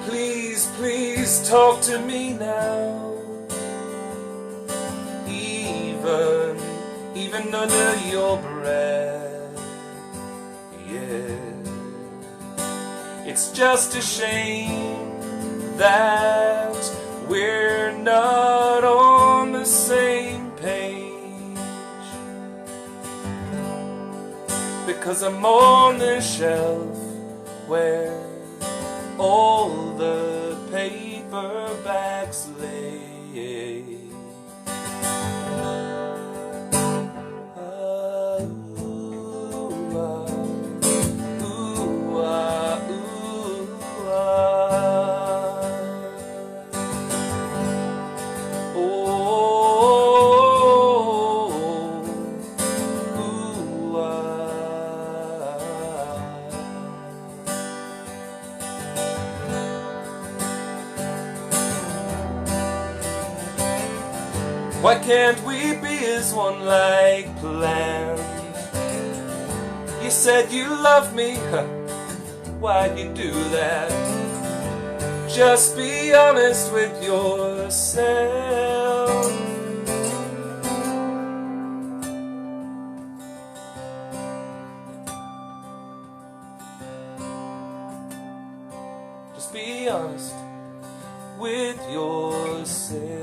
please, please talk to me now. Even under your breath, yeah. It's just a shame that we're not on the same page, because I'm on the shelf where all the paperbacks lay. Why can't we be as one like planned? You said you love me, why'd you do that? Just be honest with yourself. Just be honest with yourself.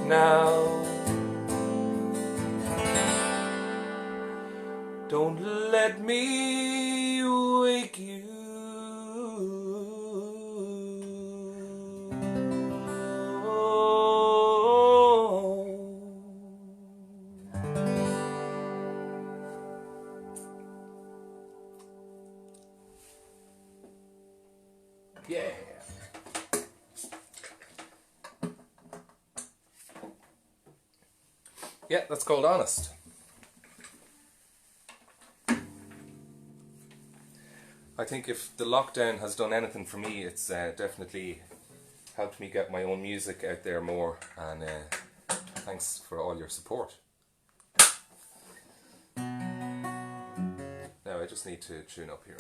Now, don't let me wake you. Yeah. Yeah, that's called Honest. I think if the lockdown has done anything for me, it's definitely helped me get my own music out there more, and thanks for all your support. Now I just need to tune up here.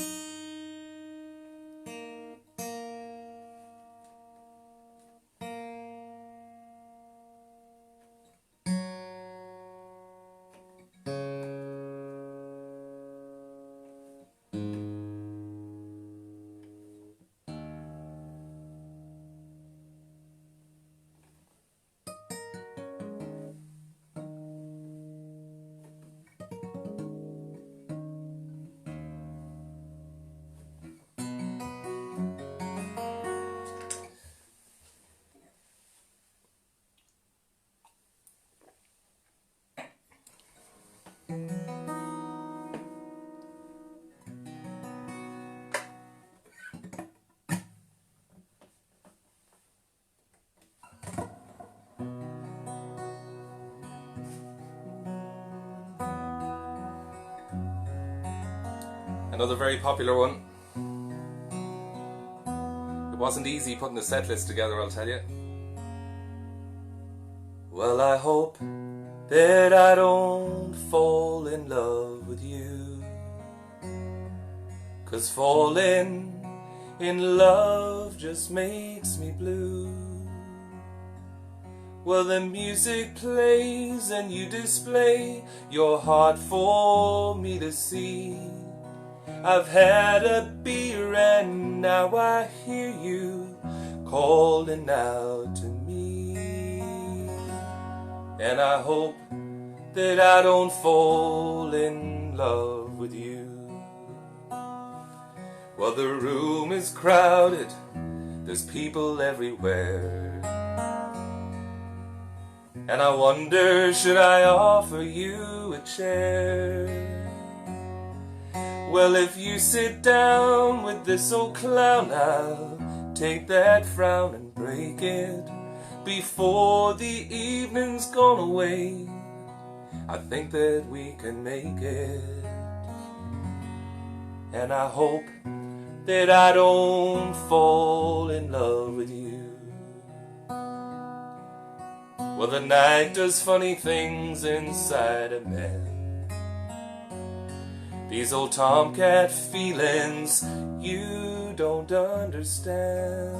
Another very popular one. It wasn't easy putting the set list together, I'll tell you. Well, I hope that I don't fall in love with you, 'cause falling in love just makes me blue. Well, the music plays and you display your heart for me to see. I've had a beer and now I hear you calling out to me. And I hope that I don't fall in love with you. Well, the room is crowded, there's people everywhere, and I wonder, should I offer you a chair? Well, if you sit down with this old clown, I'll take that frown and break it. before the evening's gone away, I think that we can make it. And I hope that I don't fall in love with you. Well, the night does funny things inside a man. These old tomcat feelings you don't understand.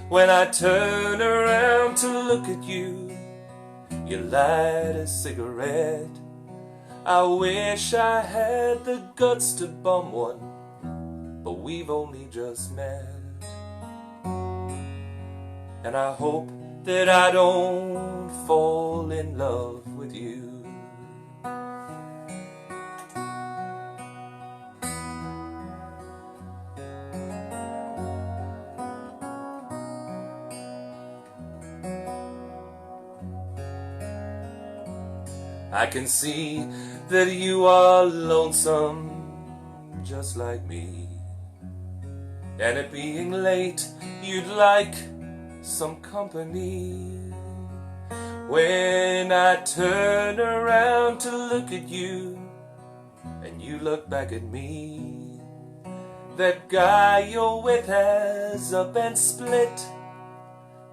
When I turn around to look at you, you light a cigarette. I wish I had the guts to bum one, but we've only just met. And I hope that I don't fall in love with you. I can see that you are lonesome just like me, and it being late you'd like some company. When I turn around to look at you and you look back at me, that guy you're with has up and split,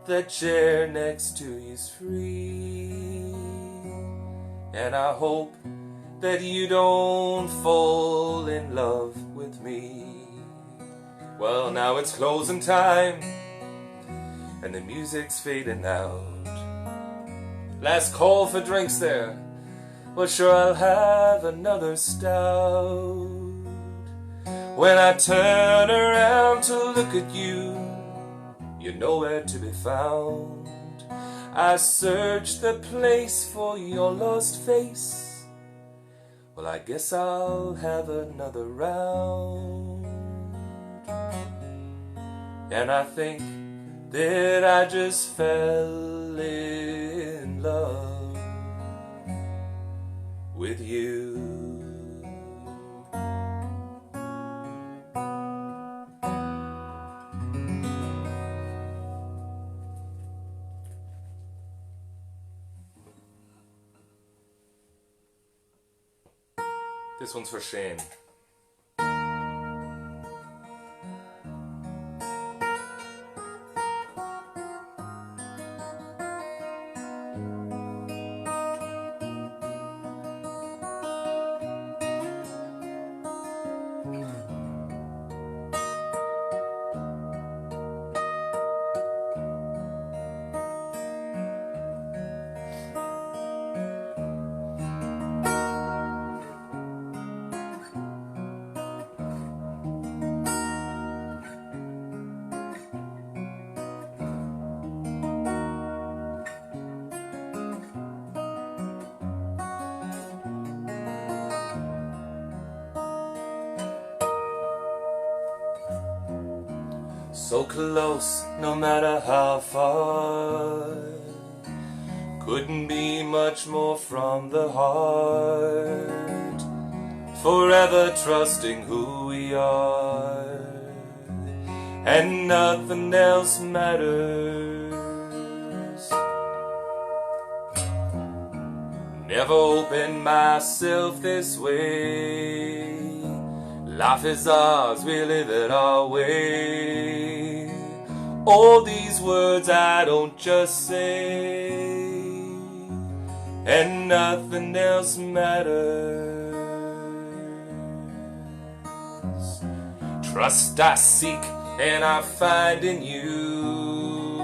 that chair next to you's free. And I hope that you don't fall in love with me. Well, now it's closing time and the music's fading out. Last call for drinks there. Well, sure, I'll have another stout. When I turn around to look at you, you're nowhere to be found. I search the place for your lost face. Well, I guess I'll have another round. And I think that I just fell in love with you. This one's for Shane. So close, no matter how far. Couldn't be much more from the heart. Forever trusting who we are, and nothing else matters. Never opened myself this way. Life is ours, we live it our way. All these words I don't just say, and nothing else matters. Trust I seek and I find in you.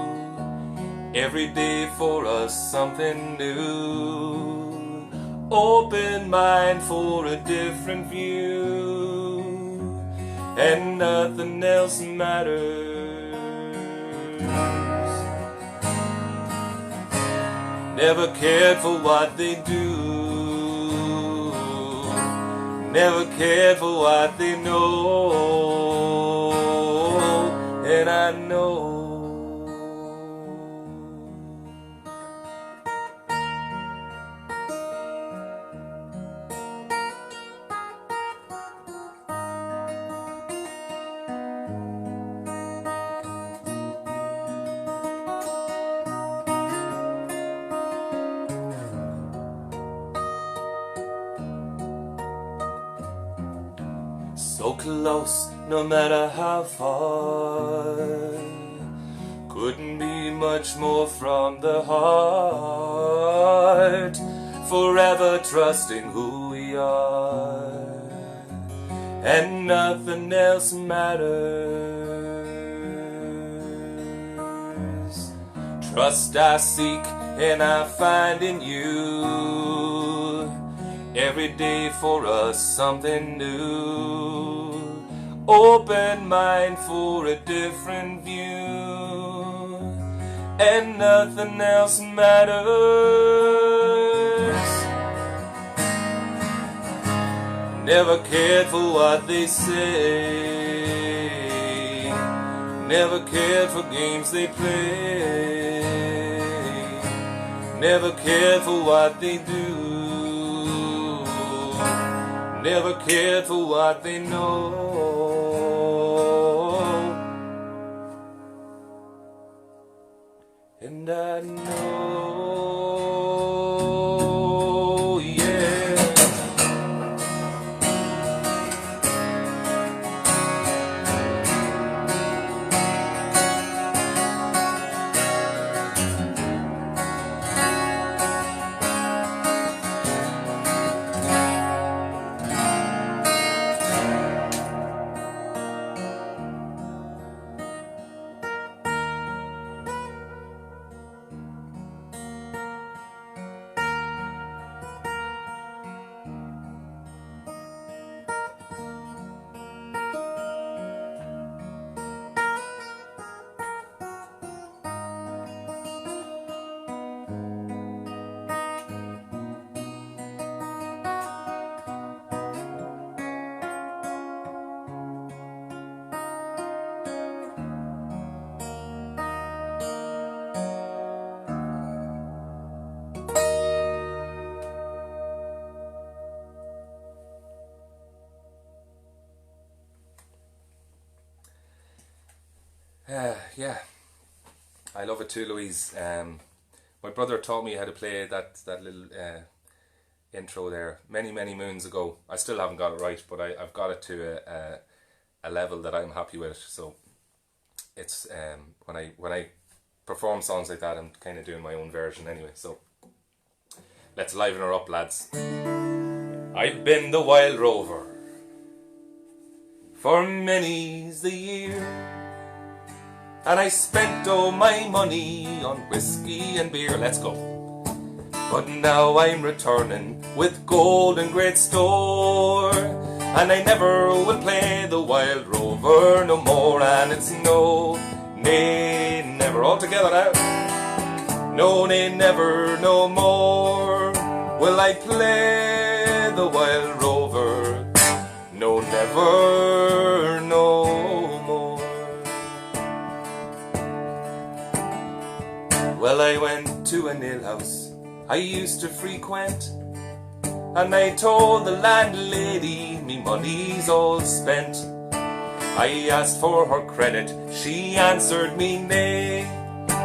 Every day for us something new. Open mind for a different view, and nothing else matters. Never cared for what they do, never cared for what they know, and I know so close no matter how far. Couldn't be much more from the heart, forever trusting who we are, and nothing else matters. Trust I seek and I find in you, every day for us something new. Open mind for a different view, and nothing else matters. Never cared for what they say, never cared for games they play, never cared for what they do, never cared for what they know. And I know, yeah. Yeah, I love it too, Louise. My brother taught me how to play that little intro there many moons ago. I still haven't got it right, but I've got it to a level that I'm happy with. So it's when I perform songs like that, I'm kind of doing my own version anyway. So let's liven her up, lads. I've been the wild rover for many's the year, and I spent all my money on whiskey and beer. Let's go. But now I'm returning with gold and great store, and I never will play the wild rover no more. And it's no, nay, never. All together now. No, nay, never, no more will I play the wild rover. No, never, no more. Well, I went to an alehouse I used to frequent, and I told the landlady me money's all spent. I asked for her credit, she answered me nay.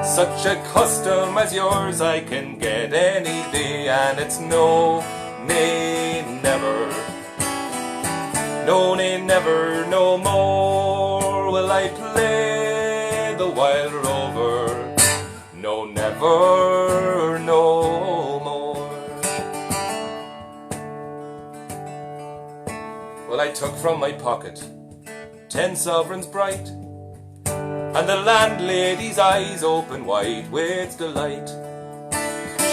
Such a custom as yours I can get any day. And it's no, nay, never. No, nay, never, no more will I play the wild rover. No, never, no more. Well, I took from my pocket 10 sovereigns bright, and the landlady's eyes opened wide with delight.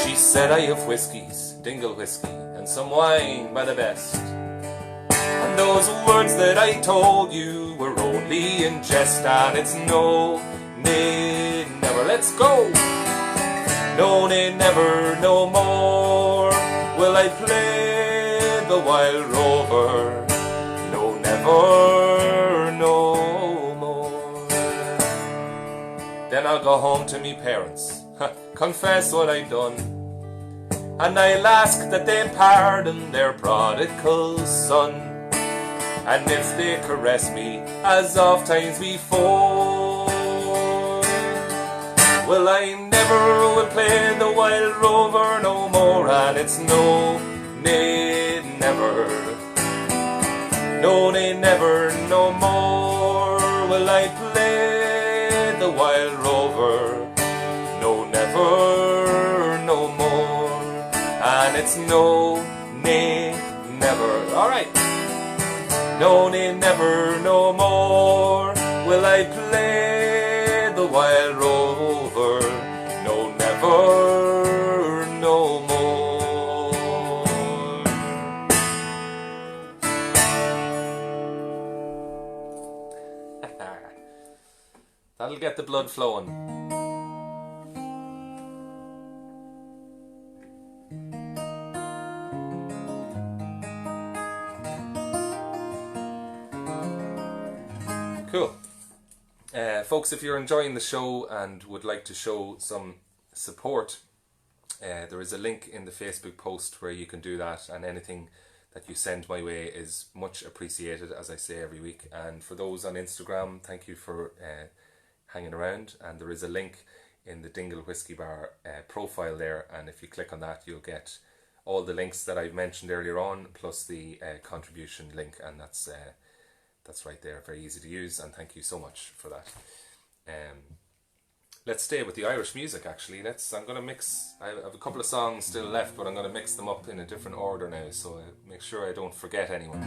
She said, I have whiskies, dingle whiskey, and some wine by the best. And those words that I told you were only in jest. And it's no, nay, never, let's go. No, nay, never, no more will I play the wild rover. No, never, no more. Then I'll go home to me parents, confess what I've done, and I'll ask that they pardon their prodigal son. And if they caress me as oft times before, well, I never will play the wild rover no more. And it's no, nay, never. No, nay, never, no more will I play the wild rover. No, never, no more. And it's no, nay, never. Alright. No, nay, never, no more will I play the wild rover. No, never, no more. That'll get the blood flowing. Cool. Folks, if you're enjoying the show and would like to show some support, there is a link in the Facebook post where you can do that, and anything that you send my way is much appreciated, as I say every week. And for those on Instagram, thank you for hanging around, and there is a link in the Dingle Whiskey Bar profile there, and if you click on that you'll get all the links that I've mentioned earlier on, plus the contribution link, and that's right there, very easy to use, and thank you so much for that. Let's stay with the Irish music actually. I'm going to mix, I have a couple of songs still left, but I'm going to mix them up in a different order now, so I make sure I don't forget anyone.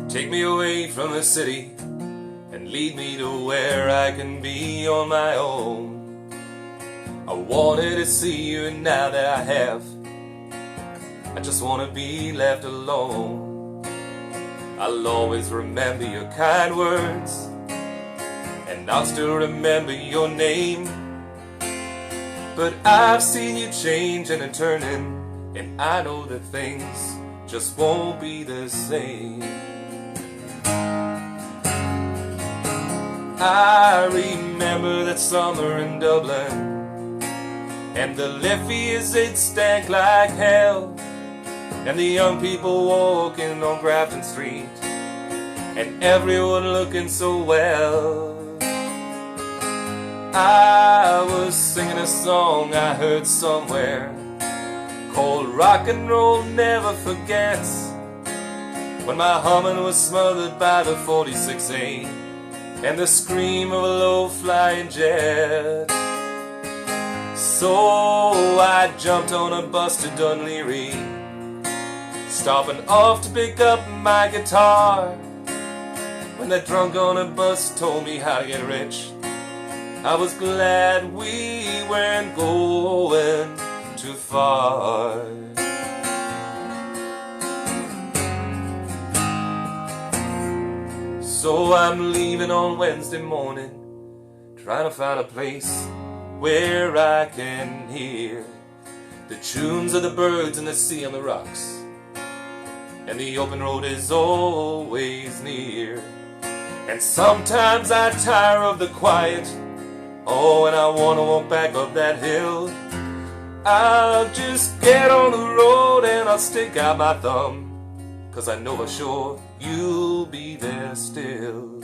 Take me away from the city and lead me to where I can be on my own. I wanted to see you, and now that I have, I just want to be left alone. I'll always remember your kind words, and I'll still remember your name. But I've seen you change and a turning, and I know that things just won't be the same. I remember that summer in Dublin, and the levies, it stank like hell, and the young people walking on Grafton Street, and everyone looking so well. I was singing a song I heard somewhere called Rock and Roll Never Forgets, when my humming was smothered by the 46A and the scream of a low-flying jet. So I jumped on a bus to Dunleary, stopping off to pick up my guitar. When that drunk on a bus told me how to get rich, I was glad we weren't going too far. So I'm leaving on Wednesday morning, trying to find a place where I can hear the tunes of the birds and the sea on the rocks, and the open road is always near. And sometimes I tire of the quiet, oh, and I want to walk back up that hill. I'll just get on the road and I'll stick out my thumb, 'cause I know for sure you'll be there still.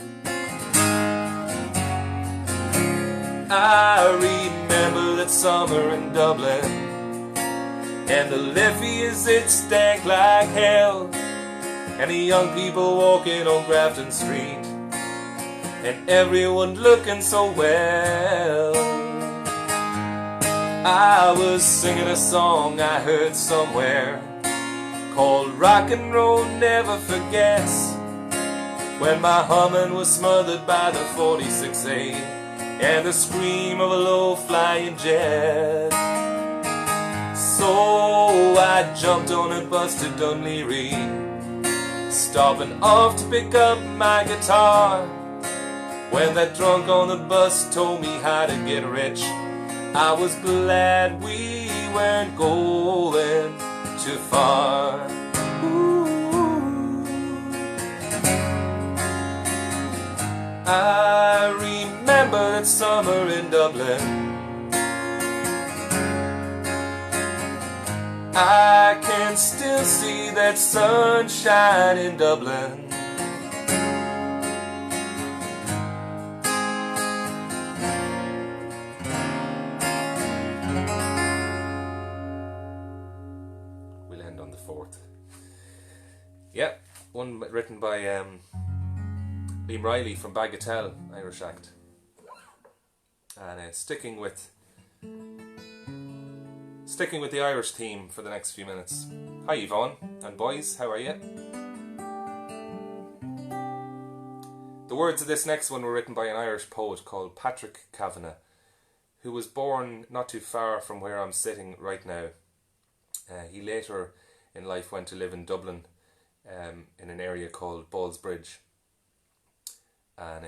I remember that summer in Dublin, and the levies, it stank like hell, and the young people walking on Grafton Street, and everyone looking so well. I was singing a song I heard somewhere called Rock and Roll Never Forgets, when my humming was smothered by the 46A and the scream of a low-flying jet. So I jumped on a bus to Dunleary, stopping off to pick up my guitar. When that drunk on the bus told me how to get rich, I was glad we weren't going too far. Ooh. I remember that summer in Dublin. I can still see that sunshine in Dublin. one written by Liam Riley from Bagatelle, Irish act. And sticking with the Irish theme for the next few minutes. Hi Yvonne and boys, how are you? The words of this next one were written by an Irish poet called Patrick Kavanagh, who was born not too far from where I'm sitting right now. He later in life went to live in Dublin, in an area called Ballsbridge. And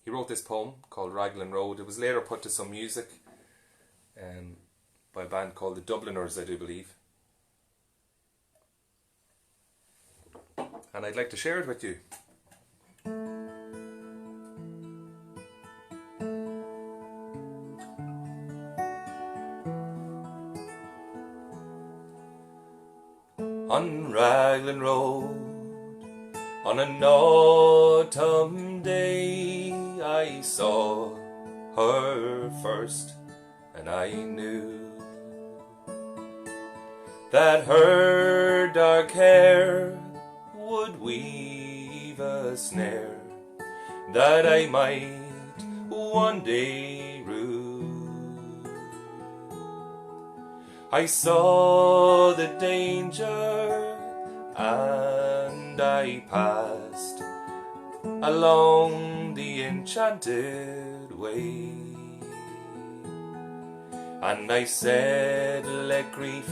he wrote this poem called Raglan Road. It was later put to some music by a band called the Dubliners, I do believe. And I'd like to share it with you. On Raglan Road, on an autumn day, I saw her first, and I knew that her dark hair would weave a snare that I might one day rue. I saw the danger and I passed along the enchanted way, and I said, let grief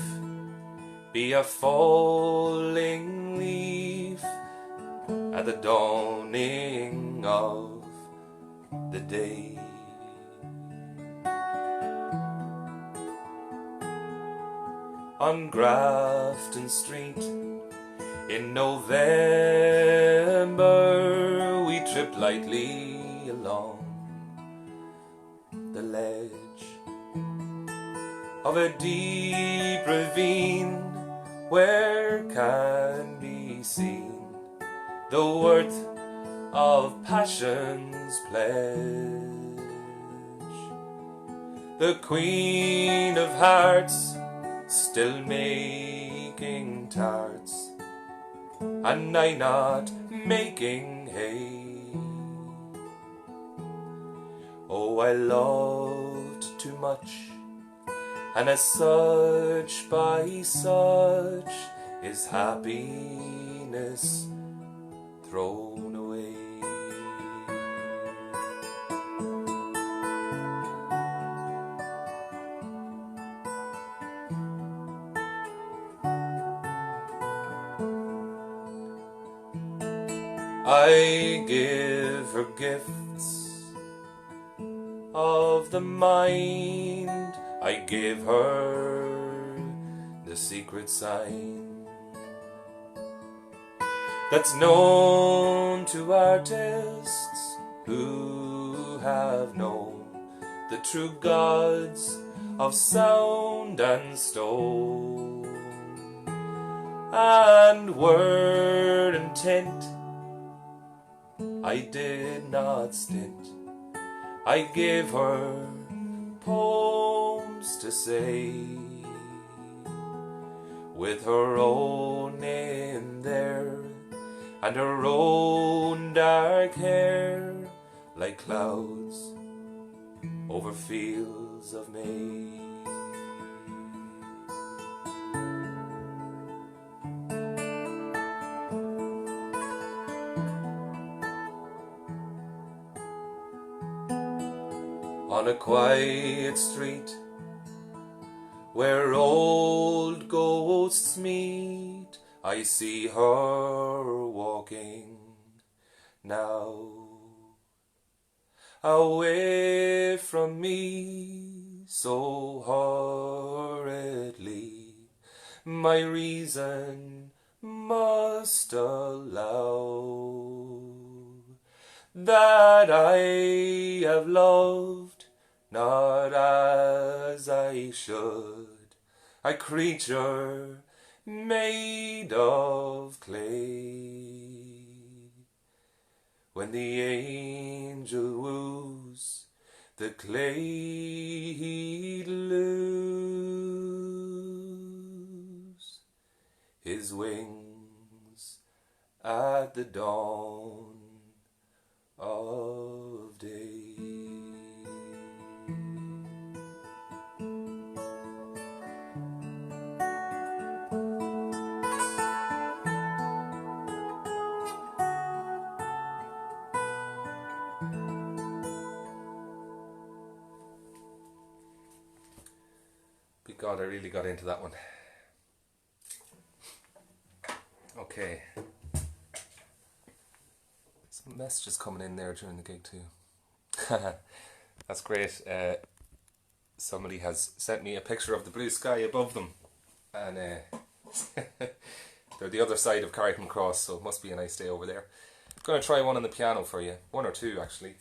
be a falling leaf at the dawning of the day. On Grafton Street in November, we tripped lightly along the ledge of a deep ravine where can be seen the worth of passion's pledge. The Queen of Hearts still making tarts, and I not making hay. Oh, I loved too much, and as such by such is happiness thrown away. I give her gifts of the mind, I give her the secret sign that's known to artists who have known the true gods of sound and stone, and word and tint I did not stint. I gave her poems to say, with her own name there, and her own dark hair, like clouds over fields of May. On a quiet street where old ghosts meet, I see her walking now, away from me so hurriedly. My reason must allow that I have loved not as I should, a creature made of clay. When the angel woos, the clay he'd lose his wings at the dawn of day. God, I really got into that one. Okay. Some messages coming in there during the gig too. That's great. Somebody has sent me a picture of the blue sky above them. And they're the other side of Carrington Cross, so it must be a nice day over there. I'm going to try one on the piano for you. One or two, actually.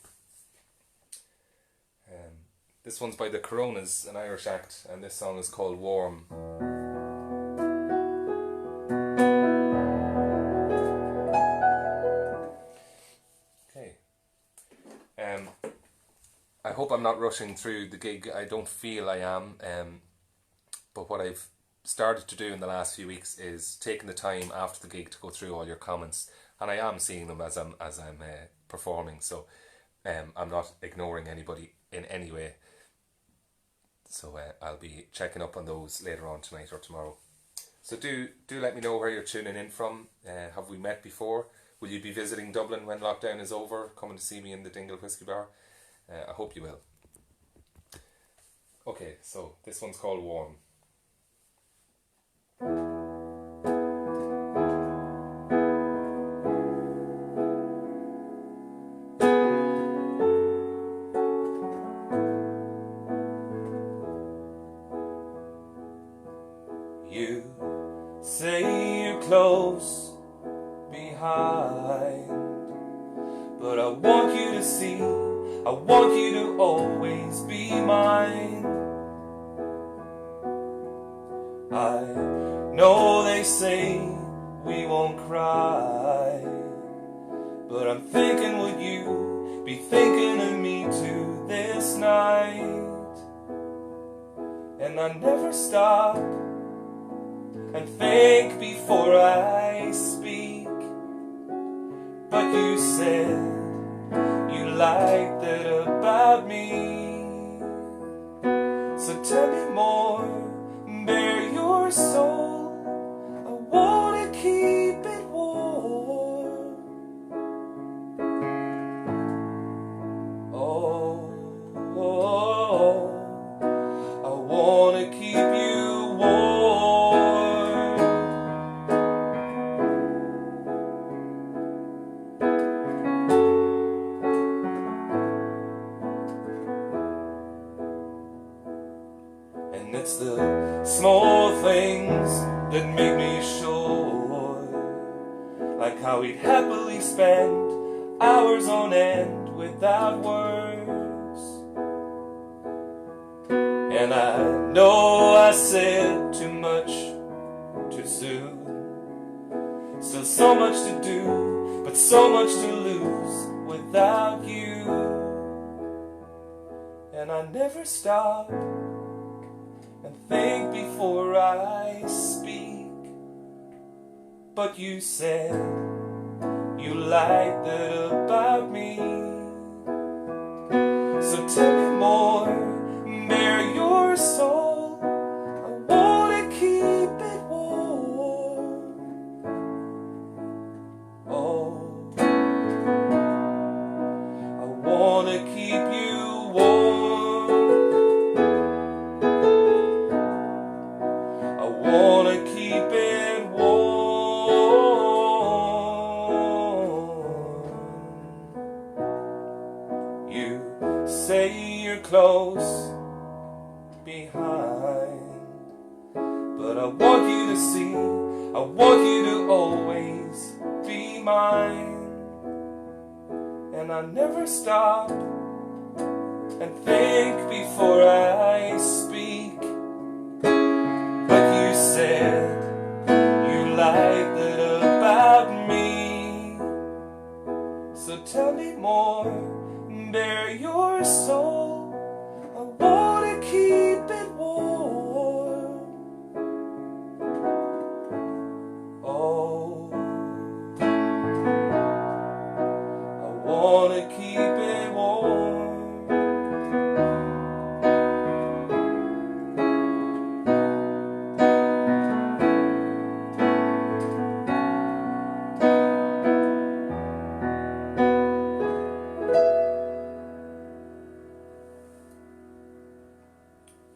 This one's by the Coronas, an Irish act, and this song is called Warm. Okay. I hope I'm not rushing through the gig. I don't feel I am. But what I've started to do in the last few weeks is taking the time after the gig to go through all your comments, and I am seeing them as I'm performing. So I'm not ignoring anybody in any way. So I'll be checking up on those later on tonight or tomorrow. So do let me know where you're tuning in from. Have we met before? Will you be visiting Dublin when lockdown is over? Coming to see me in the Dingle Whiskey Bar? I hope you will. Okay, so this one's called Warm. You say you're close behind, but I want you to see, I want you to always be mine. I know they say we won't cry, but I'm thinking, would you be thinking of me too this night? And I never stop and think before I speak, but you said you liked that about me. So tell me more, bare your soul, I wanna keep it warm. Oh, I wanna keep you warm. And it's the small things that make me sure, like how we'd happily spend hours on end without words. And I know I said too much too soon. Still so much to do, but so much to lose without you. And I never stop and think before I speak, but you said you liked that about me. So tell me more, bare your soul, I wanna keep it warm. Oh, I wanna keep you warm. I wanna keep it warm. You say you're close behind, but I want you to see, I want you to always be mine. And I never stop and think before I speak, but you said you liked that about me. So tell me more, bare your soul, I wanna keep it warm. Oh,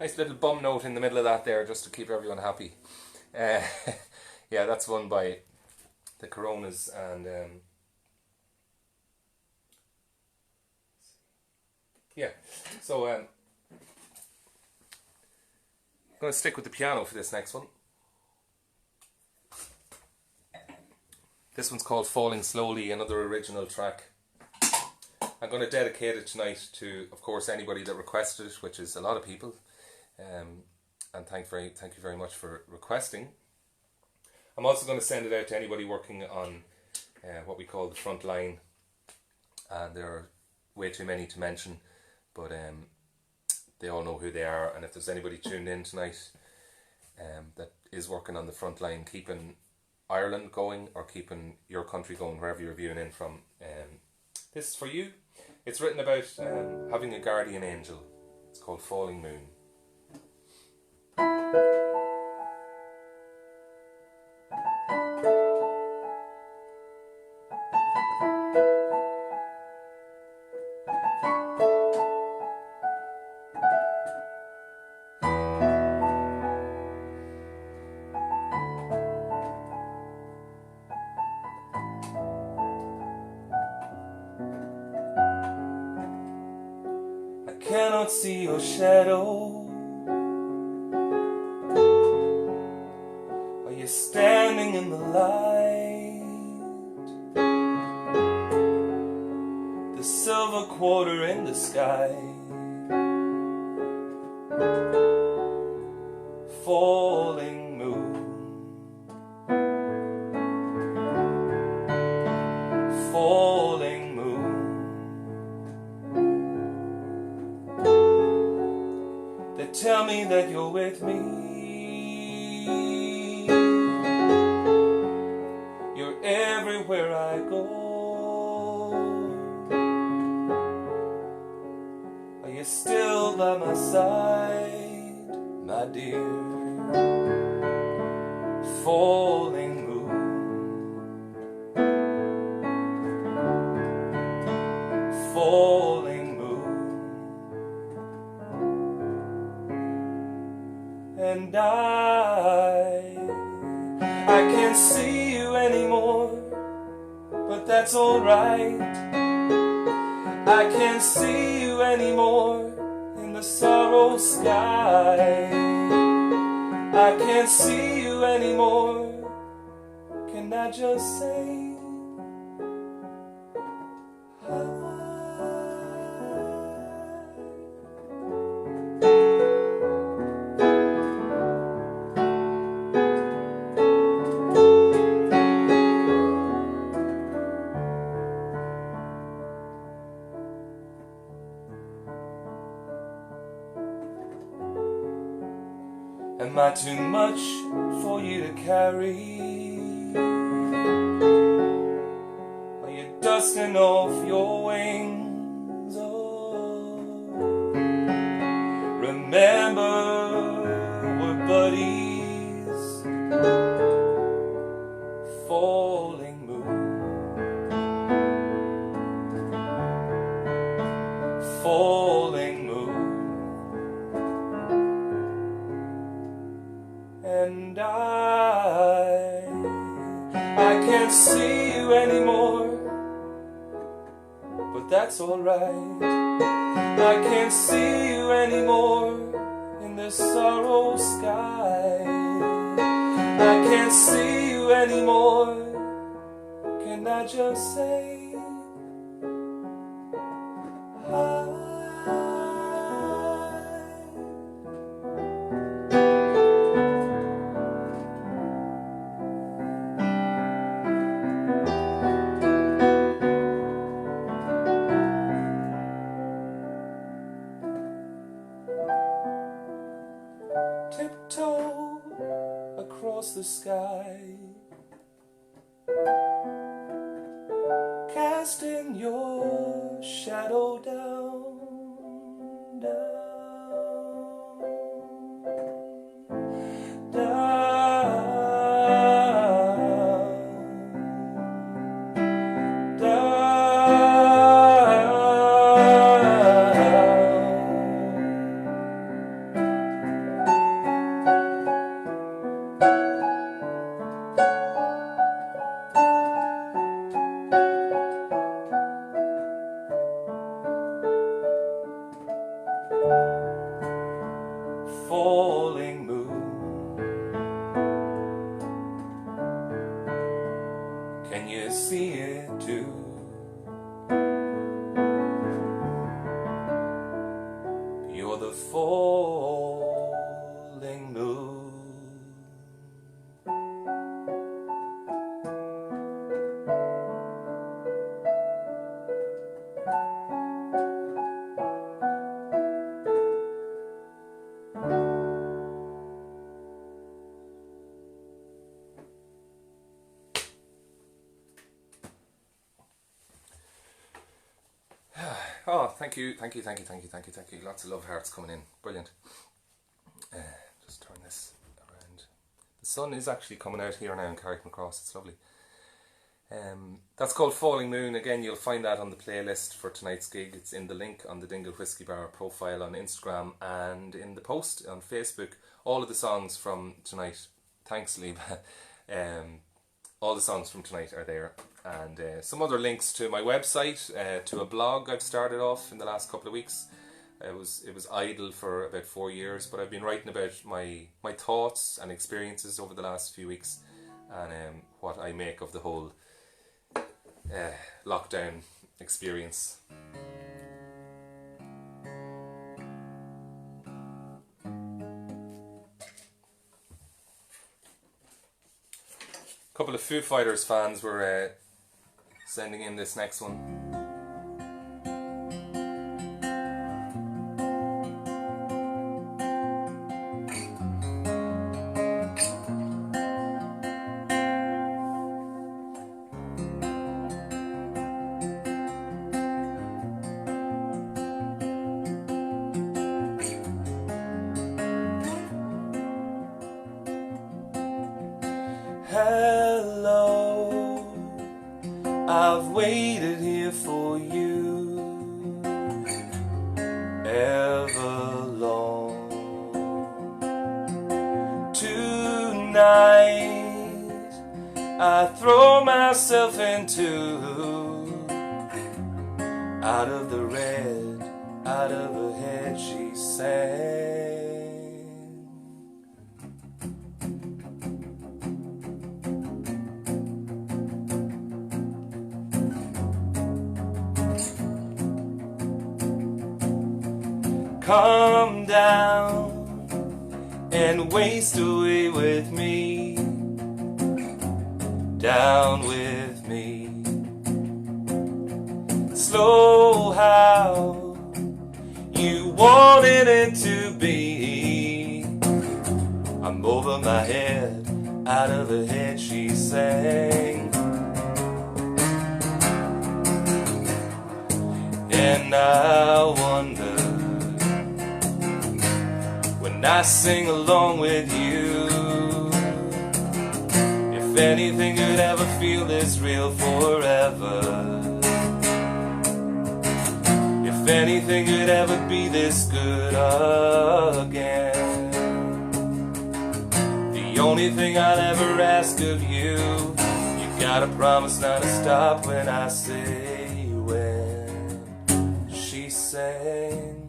Nice little bum note in the middle of that there, just to keep everyone happy. Yeah, that's one by the Coronas, and yeah, so I'm going to stick with the piano for this next one. This one's called Falling Slowly, another original track. I'm going to dedicate it tonight to, of course, anybody that requested it, which is a lot of people. And thank you very much for requesting. I'm also going to send it out to anybody working on what we call the front line. And there are way too many to mention, but they all know who they are. And if there's anybody tuned in tonight that is working on the front line, keeping Ireland going or keeping your country going, wherever you're viewing in from, this is for you. It's written about having a guardian angel. It's called Falling Moon. Cannot see your shadow. Are you standing in the light? The silver quarter in the sky. Falling moon. Falling moon. Tell me that you're with me. You're everywhere I go. Are you still by my side, my dear? Falling moon. Falling moon. And I can't see you anymore, but that's alright. I can't see you anymore in the sorrow sky. I can't see you anymore. Can I just say am I too much for you to carry? Are you dusting off your wings? Oh, remember we're buddies. Falling moon. Falling moon. And I can't see you anymore, but that's alright. I can't see you anymore in this sorrow sky. I can't see you anymore. Can I just say tiptoe across the sky, casting your shadow down, down, down, down. Falling moon, can you see it too? You're the falling moon. Oh, thank you. Lots of love hearts coming in. Brilliant. Just turn this around. The sun is actually coming out here now in Carrickmacross. It's lovely. That's called Falling Moon. Again, you'll find that on the playlist for tonight's gig. It's in the link on the Dingle Whiskey Bar profile on Instagram and in the post on Facebook. All of the songs from tonight, thanks Liba, all the songs from tonight are there. And some other links to my website, to a blog I've started off in the last couple of weeks. It was idle for about 4 years, but I've been writing about my thoughts and experiences over the last few weeks, and what I make of the whole lockdown experience. A couple of Foo Fighters fans were sending in this next one. Hello, I've waited here for you everlong. Tonight I throw myself into out of the red, out of her head she sang. Come down and waste away with me, down with me. Slow how you wanted it to be. I'm over my head, out of her head she sang. And I wonder, when I sing along with you, if anything could ever feel this real forever, if anything could ever be this good again. The only thing I'll ever ask of you, you gotta promise not to stop when I say when she sang.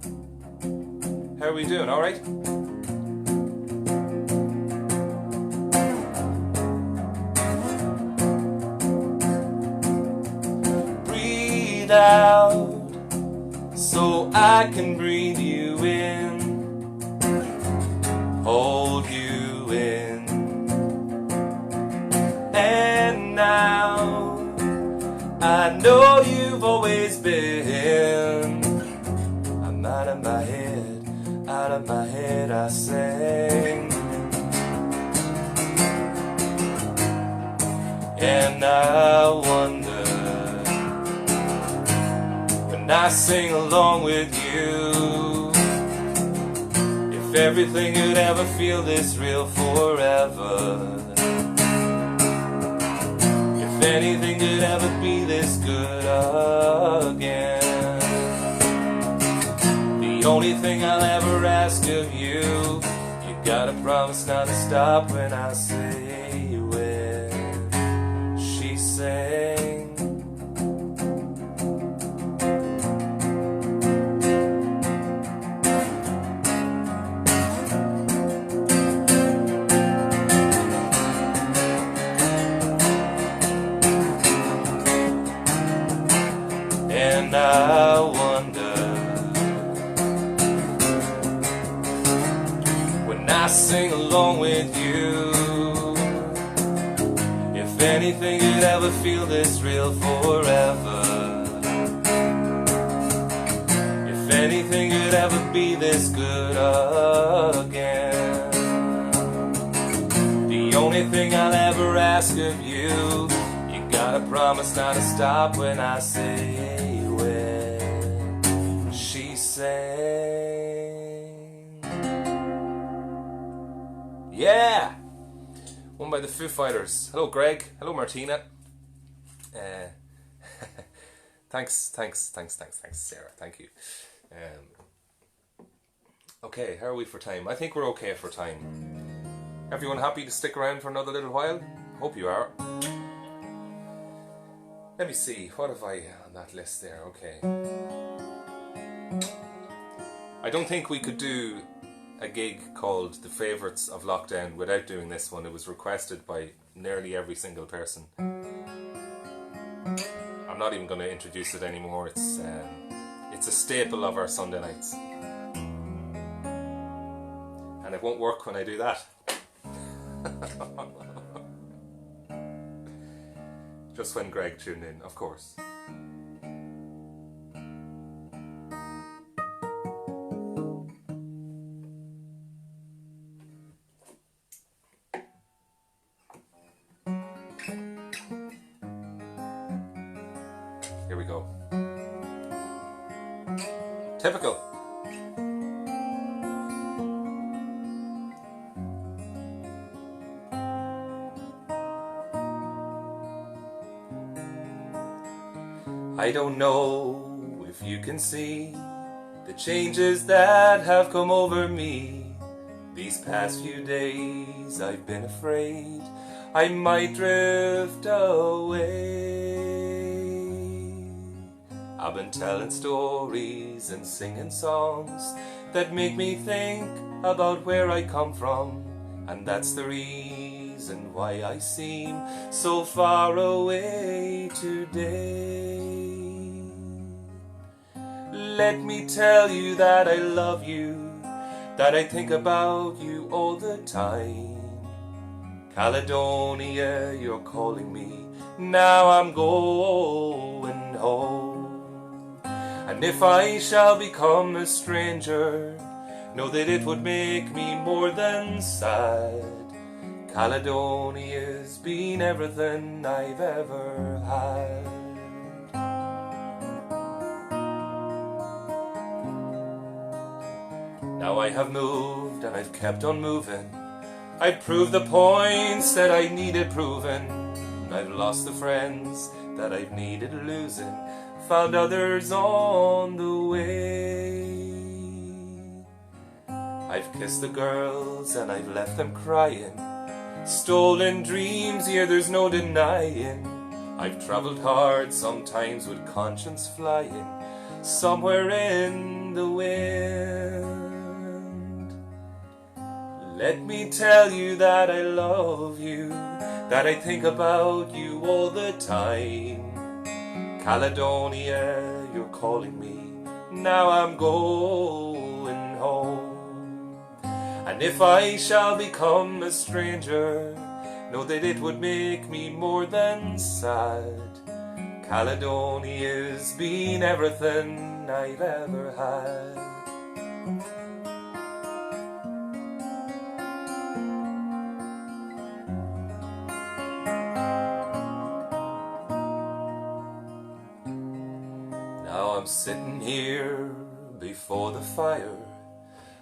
How are we doing? All right? Breathe out so I can breathe you in, hold you in. And now I know you've always been. I'm out of my head, out of my head I sang. And I wonder, when I sing along with you, if everything could ever feel this real forever, if anything could ever be this good again. The only thing I'll ever ask of you, you gotta promise not to stop when I say when she sang. and I wonder, when I sing along with you, if anything could ever feel this real forever, if anything could ever be this good again, the only thing I'll ever ask of you, you gotta promise not to stop when I say when she sang. Yeah! One by the Foo Fighters. Hello Greg. Hello Martina. Thanks Sarah. Thank you. Okay, how are we for time? I think we're okay for time. Everyone happy to stick around for another little while? Hope you are. Let me see, what have I on that list there? Okay. I don't think we could do a gig called The Favourites of Lockdown without doing this one. It was requested by nearly every single person. I'm not even going to introduce it anymore. It's a staple of our Sunday nights. And it won't work when I do that. Just when Greg tuned in, of course. Here we go. Typical. I don't know if you can see the changes that have come over me. These past few days I've been afraid I might drift away. I've been telling stories and singing songs that make me think about where I come from, and that's the reason why I seem so far away today. Let me tell you that I love you, that I think about you all the time. Caledonia, you're calling me, now I'm going home. And if I shall become a stranger, know that it would make me more than sad. Caledonia's been everything I've ever had. Now I have moved and I've kept on moving. I've proved the points that I needed proving. I've lost the friends that I've needed losing. Found others on the way. I've kissed the girls and I've left them crying. Stolen dreams, yeah, there's no denying. I've travelled hard, sometimes with conscience flying, somewhere in the wind. Let me tell you that I love you, that I think about you all the time. Caledonia, you're calling me, now I'm going home. And if I shall become a stranger, know that it would make me more than sad. Caledonia's been everything I've ever had. Now I'm sitting here before the fire,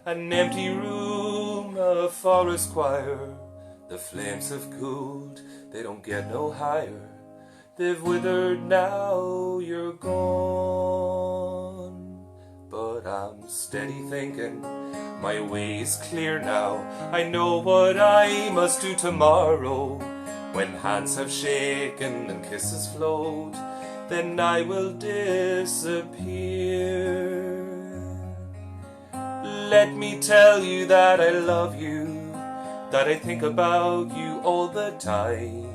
an empty room, a forest choir. The flames have cooled, they don't get no higher. They've withered now, you're gone. But I'm steady thinking, my way is clear now. I know what I must do tomorrow. When hands have shaken and kisses flowed, then I will disappear. Let me tell you that I love you, that I think about you all the time.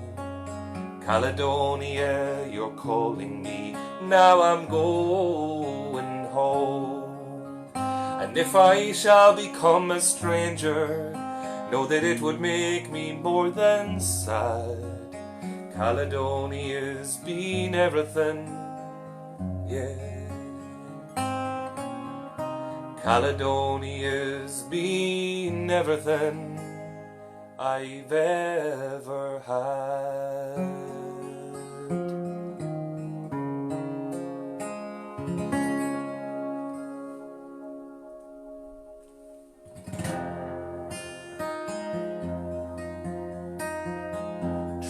Caledonia, you're calling me, now I'm going home. And if I shall become a stranger, know that it would make me more than sad. Caledonia's been everything, yeah. Caledonia's been everything I've ever had.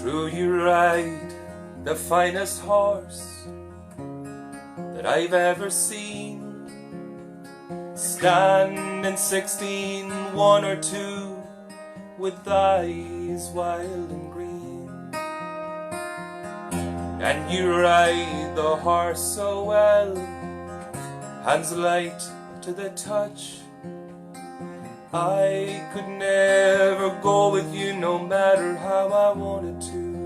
True, you ride the finest horse that I've ever seen, standing 16, 1 or 2, with eyes wild and green. And you ride the horse so well, hands light to the touch. I could never go with you no matter how I wanted to.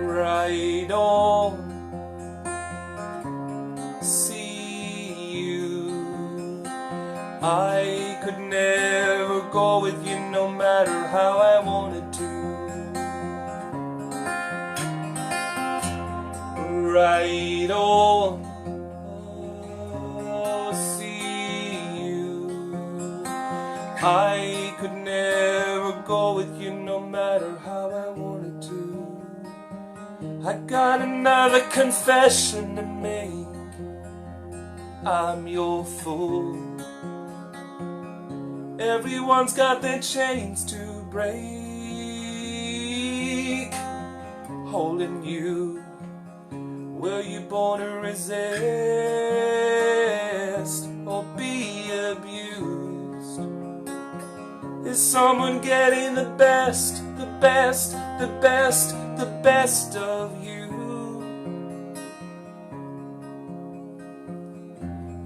Ride on, see you. I could never go with you no matter how I wanted to. Ride on, I could never go with you no matter how I wanted to. I got another confession to make. I'm your fool. Everyone's got their chains to break. Holding you, were you born to resist or be abused? Is someone getting the best, the best, the best, the best of you?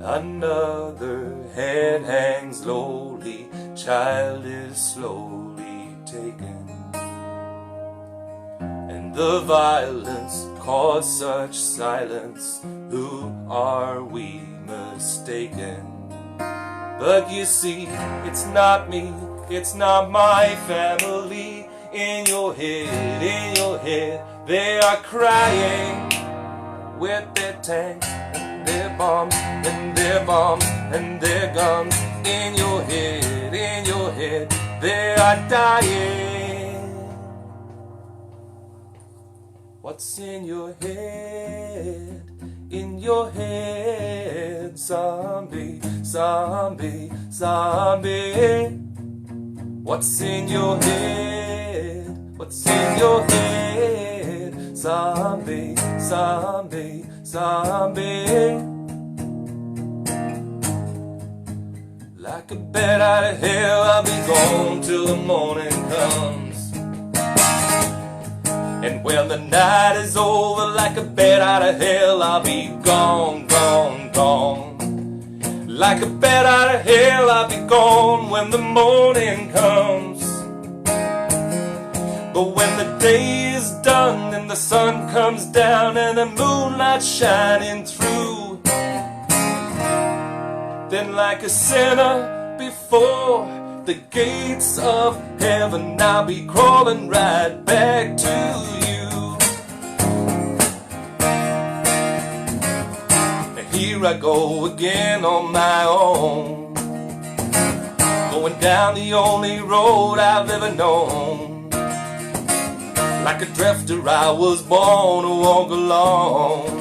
Another head hangs lowly, child is slowly taken, and the violence caused such silence. Who are we mistaken? But you see, it's not me, it's not my family. In your head, they are crying with their tanks and their bombs and their bombs and their guns. In your head, they are dying. What's in your head? In your head, zombie, zombie, zombie. What's in your head? What's in your head? Zombie, zombie, zombie. Like a bat out of hell, I'll be gone till the morning comes. And when the night is over, like a bat out of hell, I'll be gone, gone, gone. Like a bat out of hell, I'll be gone when the morning comes. But when the day is done and the sun comes down and the moonlight shining through, then like a sinner before the gates of heaven, I'll be crawling right back to you. Here I go again on my own, going down the only road I've ever known. Like a drifter I was born to walk alone.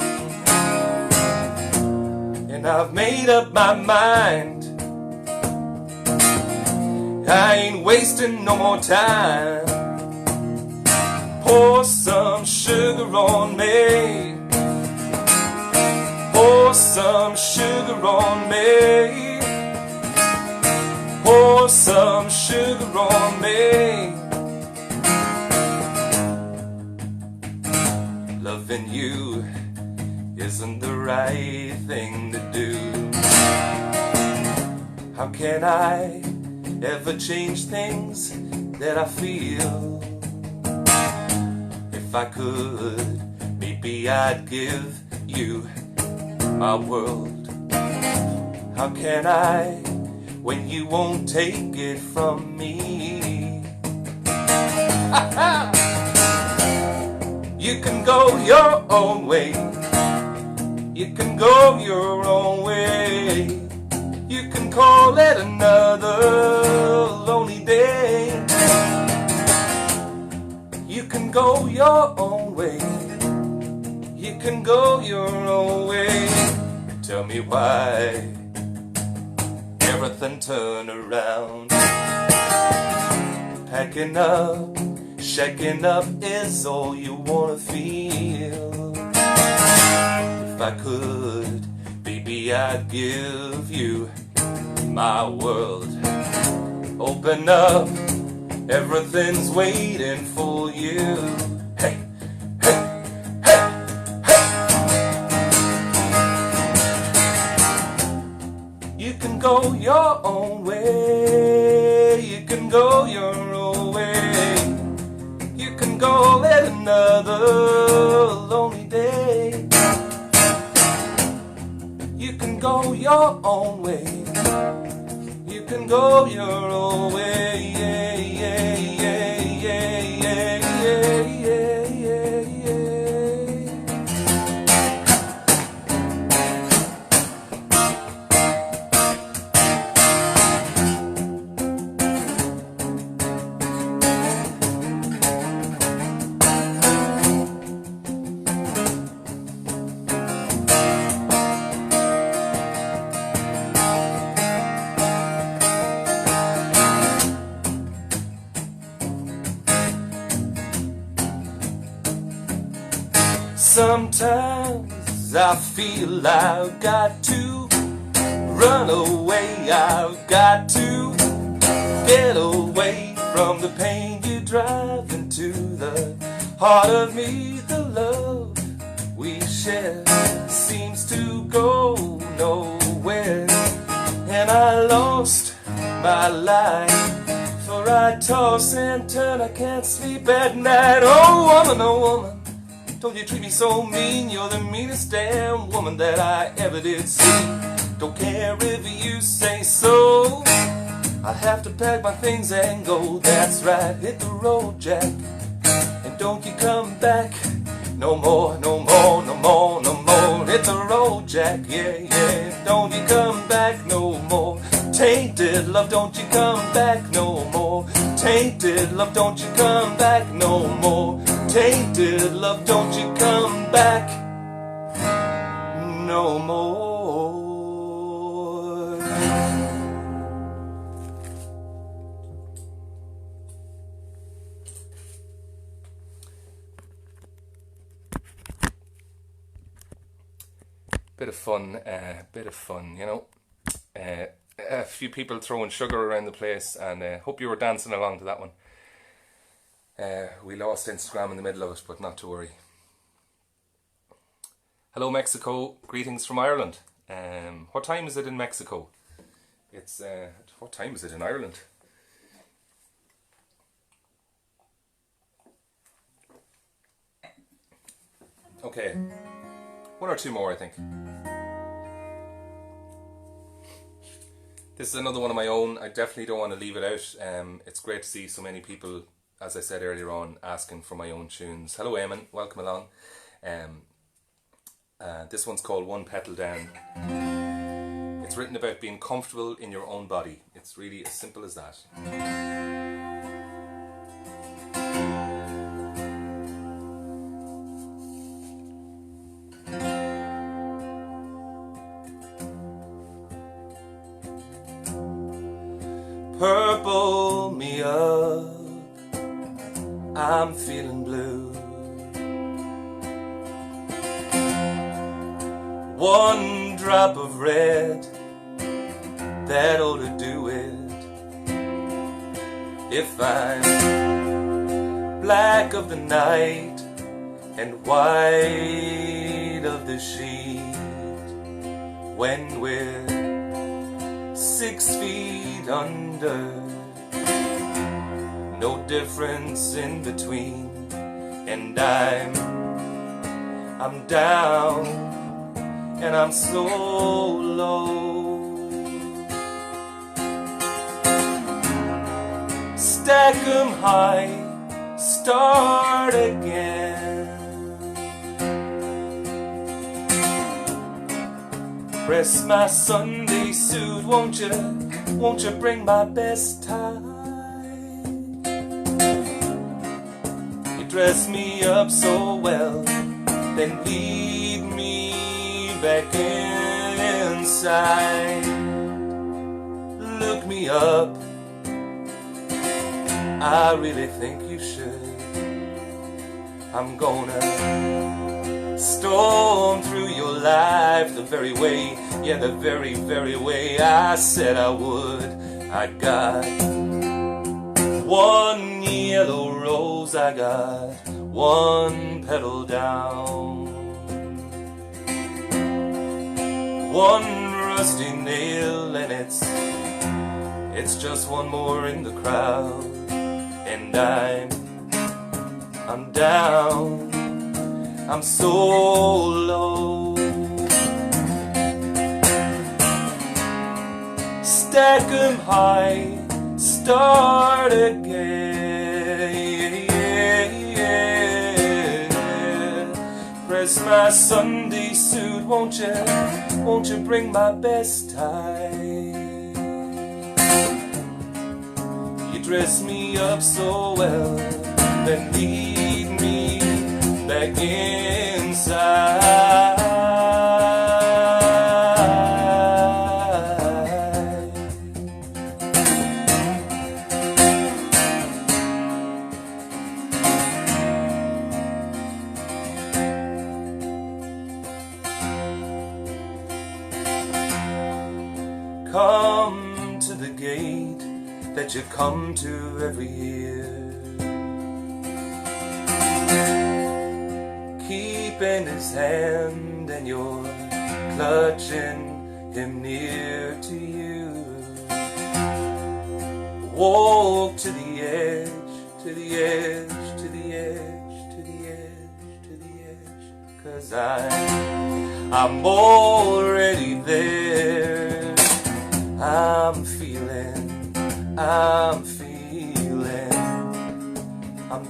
And I've made up my mind, I ain't wasting no more time. Pour some sugar on me, pour some sugar on me, pour some sugar on me. Loving you isn't the right thing to do. How can I ever change things that I feel. If I could, maybe I'd give you my world. How can I when you won't take it from me? You can go your own way. You can go your own way. You can call it another lonely day. You can go your own way. You can go your own way. Tell me why everything turn around. Packing up, shacking up is all you wanna feel. If I could, baby, I'd give you my world. Open up, everything's waiting for you. Hey, hey, hey, hey. You can go your own way. You can go your own way. You can go let another lonely day. You can go your own way. You can go your own way. Yeah, yeah, yeah, yeah, yeah, yeah, yeah, yeah, yeah. Sometimes I feel I've got to run away. I've got to get away from the pain you drive into the heart of me. The love we share seems to go nowhere, and I lost my life. For I toss and turn, I can't sleep at night. Oh woman, oh woman, don't you treat me so mean. You're the meanest damn woman that I ever did see. Don't care if you say so. I have to pack my things and go. That's right, hit the road, Jack. And don't you come back no more, no more, no more, no more. Hit the road, Jack, yeah, yeah. Don't you come back no more. Tainted love, don't you come back no more. Tainted love, don't you come back no more. Tainted love, don't you come back no more. Bit of fun, you know. A few people throwing sugar around the place, and hope you were dancing along to that one. We lost Instagram in the middle of it, but not to worry. Hello Mexico, greetings from Ireland. What time is it in Mexico? It's what time is it in Ireland? Okay, one or two more I think. This is another one of my own. I definitely don't want to leave it out. It's great to see so many people, as I said earlier on, asking for my own tunes. Hello Eamon, welcome along. This one's called One Petal Down. It's written about being comfortable in your own body. It's really as simple as that. Purple me up, I'm feeling blue. One drop of red, that ought to do it. If I'm black of the night and white of the sheet, when we're 6 feet under, no difference in between. And I'm down, and I'm so low. Stack 'em high, start again. Press my Sunday suit, won't you bring my best tie? You dress me up so well, then lead me back inside. Look me up, I really think you should. I'm gonna storm through your life the very way, yeah, the very, very way I said I would. I got one yellow rose, I got one petal down, one rusty nail, and it's just one more in the crowd. And I'm down, I'm so low. Stack 'em high, start again. Press my Sunday suit, won't you bring my best tie? You dress me up so well, then lead me back inside. Come to the gate that you come to every year, keeping his hand, and you're clutching him near to you. Walk to the edge, to the edge, to the edge, to the edge, to the edge, 'cause I'm already there. I'm feeling, I'm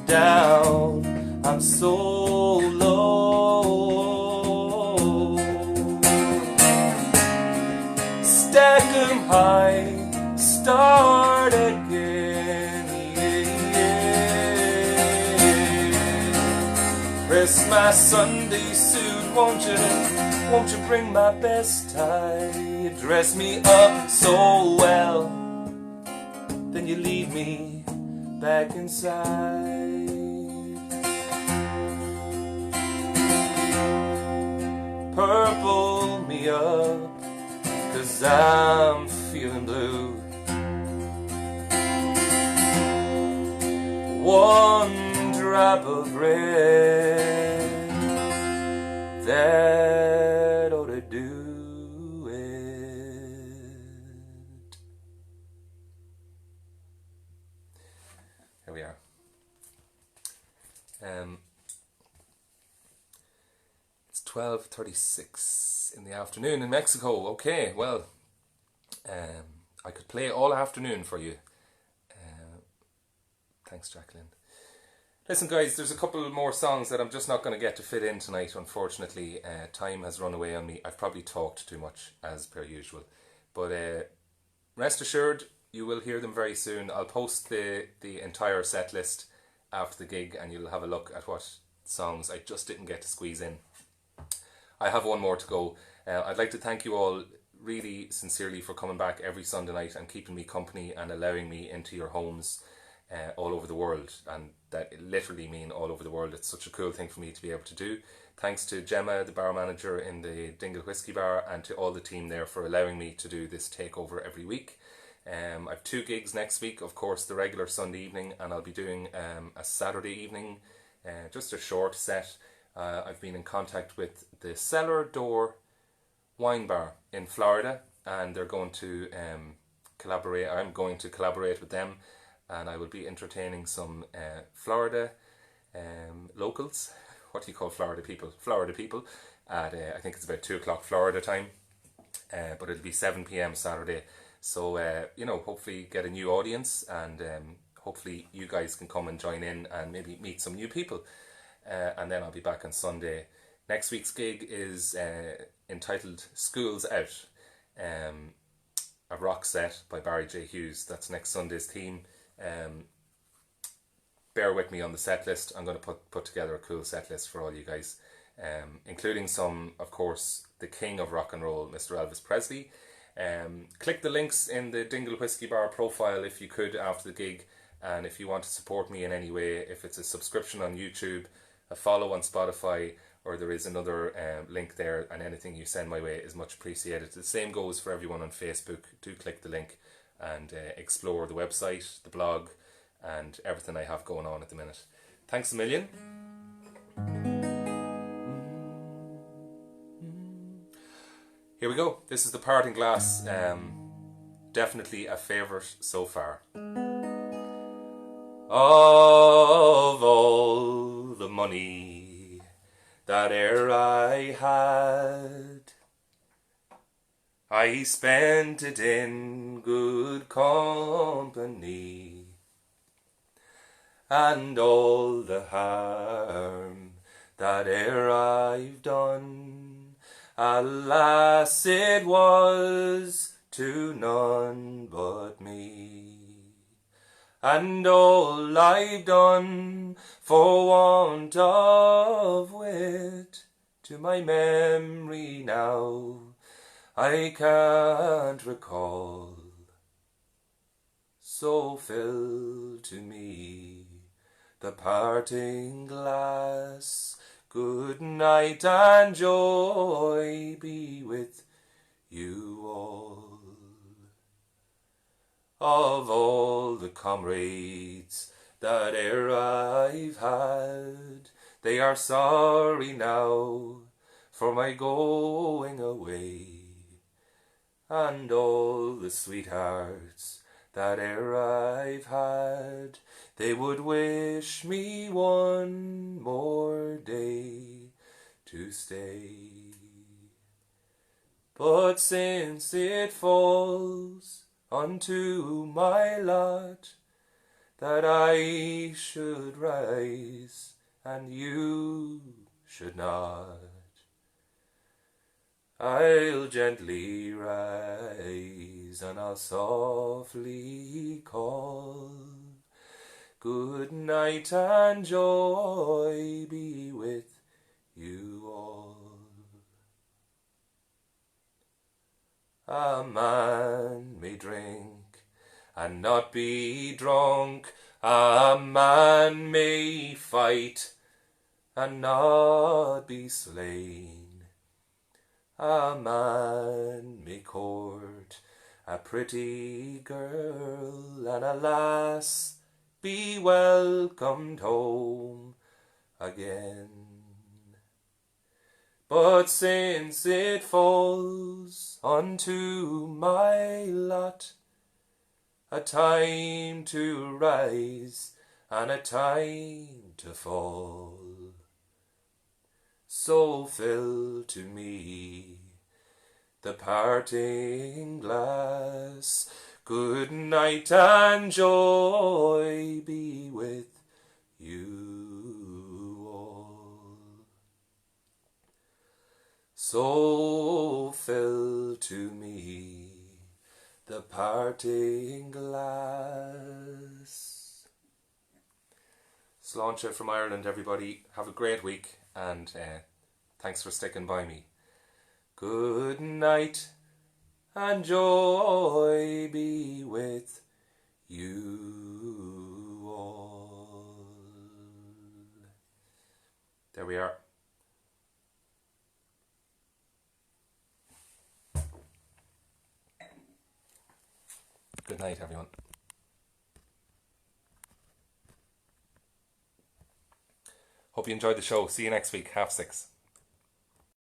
down, I'm so low. Stack 'em high, start again, yeah. Press my Sunday suit, won't you bring my best tie? You dress me up so well, then you lead me back inside. Purple me up, 'cause I'm feeling blue. One drop of red, that ought to do it. Here we are. It's 12:36 in the afternoon in Mexico. Okay, well, I could play all afternoon for you. Thanks, Jacqueline. Listen, guys, there's a couple more songs that I'm just not going to get to fit in tonight, unfortunately. Time has run away on me. I've probably talked too much, as per usual. But rest assured, you will hear them very soon. I'll post the entire set list after the gig, and you'll have a look at what songs I just didn't get to squeeze in. I have one more to go. I'd like to thank you all really sincerely for coming back every Sunday night and keeping me company and allowing me into your homes all over the world, and that literally mean all over the world. It's such a cool thing for me to be able to do. Thanks to Gemma, the bar manager in the Dingle Whiskey Bar, and to all the team there for allowing me to do this takeover every week. I've 2 gigs next week, of course, the regular Sunday evening, and I'll be doing a Saturday evening, just a short set. I've been in contact with the Cellar Door Wine Bar in Florida, and they're going to collaborate. I'm going to collaborate with them, and I will be entertaining some Florida locals. What do you call Florida people? Florida people at I think it's about 2 o'clock Florida time, but it'll be 7 p.m. Saturday. So you know, hopefully get a new audience, and hopefully you guys can come and join in and maybe meet some new people. And then I'll be back on Sunday. Next week's gig is entitled School's Out, a rock set by Barry J. Hughes. That's next Sunday's theme. Bear with me on the set list. I'm going to put together a cool set list for all you guys, including some, of course, the king of rock and roll, Mr. Elvis Presley. Click the links in the Dingle Whiskey Bar profile if you could after the gig, and if you want to support me in any way, if it's a subscription on YouTube, a follow on Spotify, or there is another link there, and anything you send my way is much appreciated. The same goes for everyone on Facebook. Do click the link and explore the website, the blog, and everything I have going on at the minute. Thanks a million. Here we go. This is the Parting Glass. Definitely a favourite so far. Of all the money that e'er I had, I spent it in good company, and all the harm that e'er I've done, alas, it was to none but me. And all I've done for want of wit, to my memory now I can't recall. So fill to me the parting glass. Good night and joy be with you all. Of all the comrades that e'er I've had, they are sorry now for my going away. And all the sweethearts that e'er I've had, they would wish me one more day to stay. But since it falls unto my lot that I should rise and you should not, I'll gently rise and I'll softly call. Good night and joy be with you all. A man may drink and not be drunk. A man may fight and not be slain. A man may court a pretty girl and alas, be welcomed home again. But since it falls unto my lot a time to rise and a time to fall, so fill to me the parting glass. Good night and joy be with you all. So fill to me the parting glass. Sláinte from Ireland, everybody. Have a great week, and thanks for sticking by me. Good night and joy be with you all. There we are. Good night, everyone. Hope you enjoyed the show. See you next week, 6:30.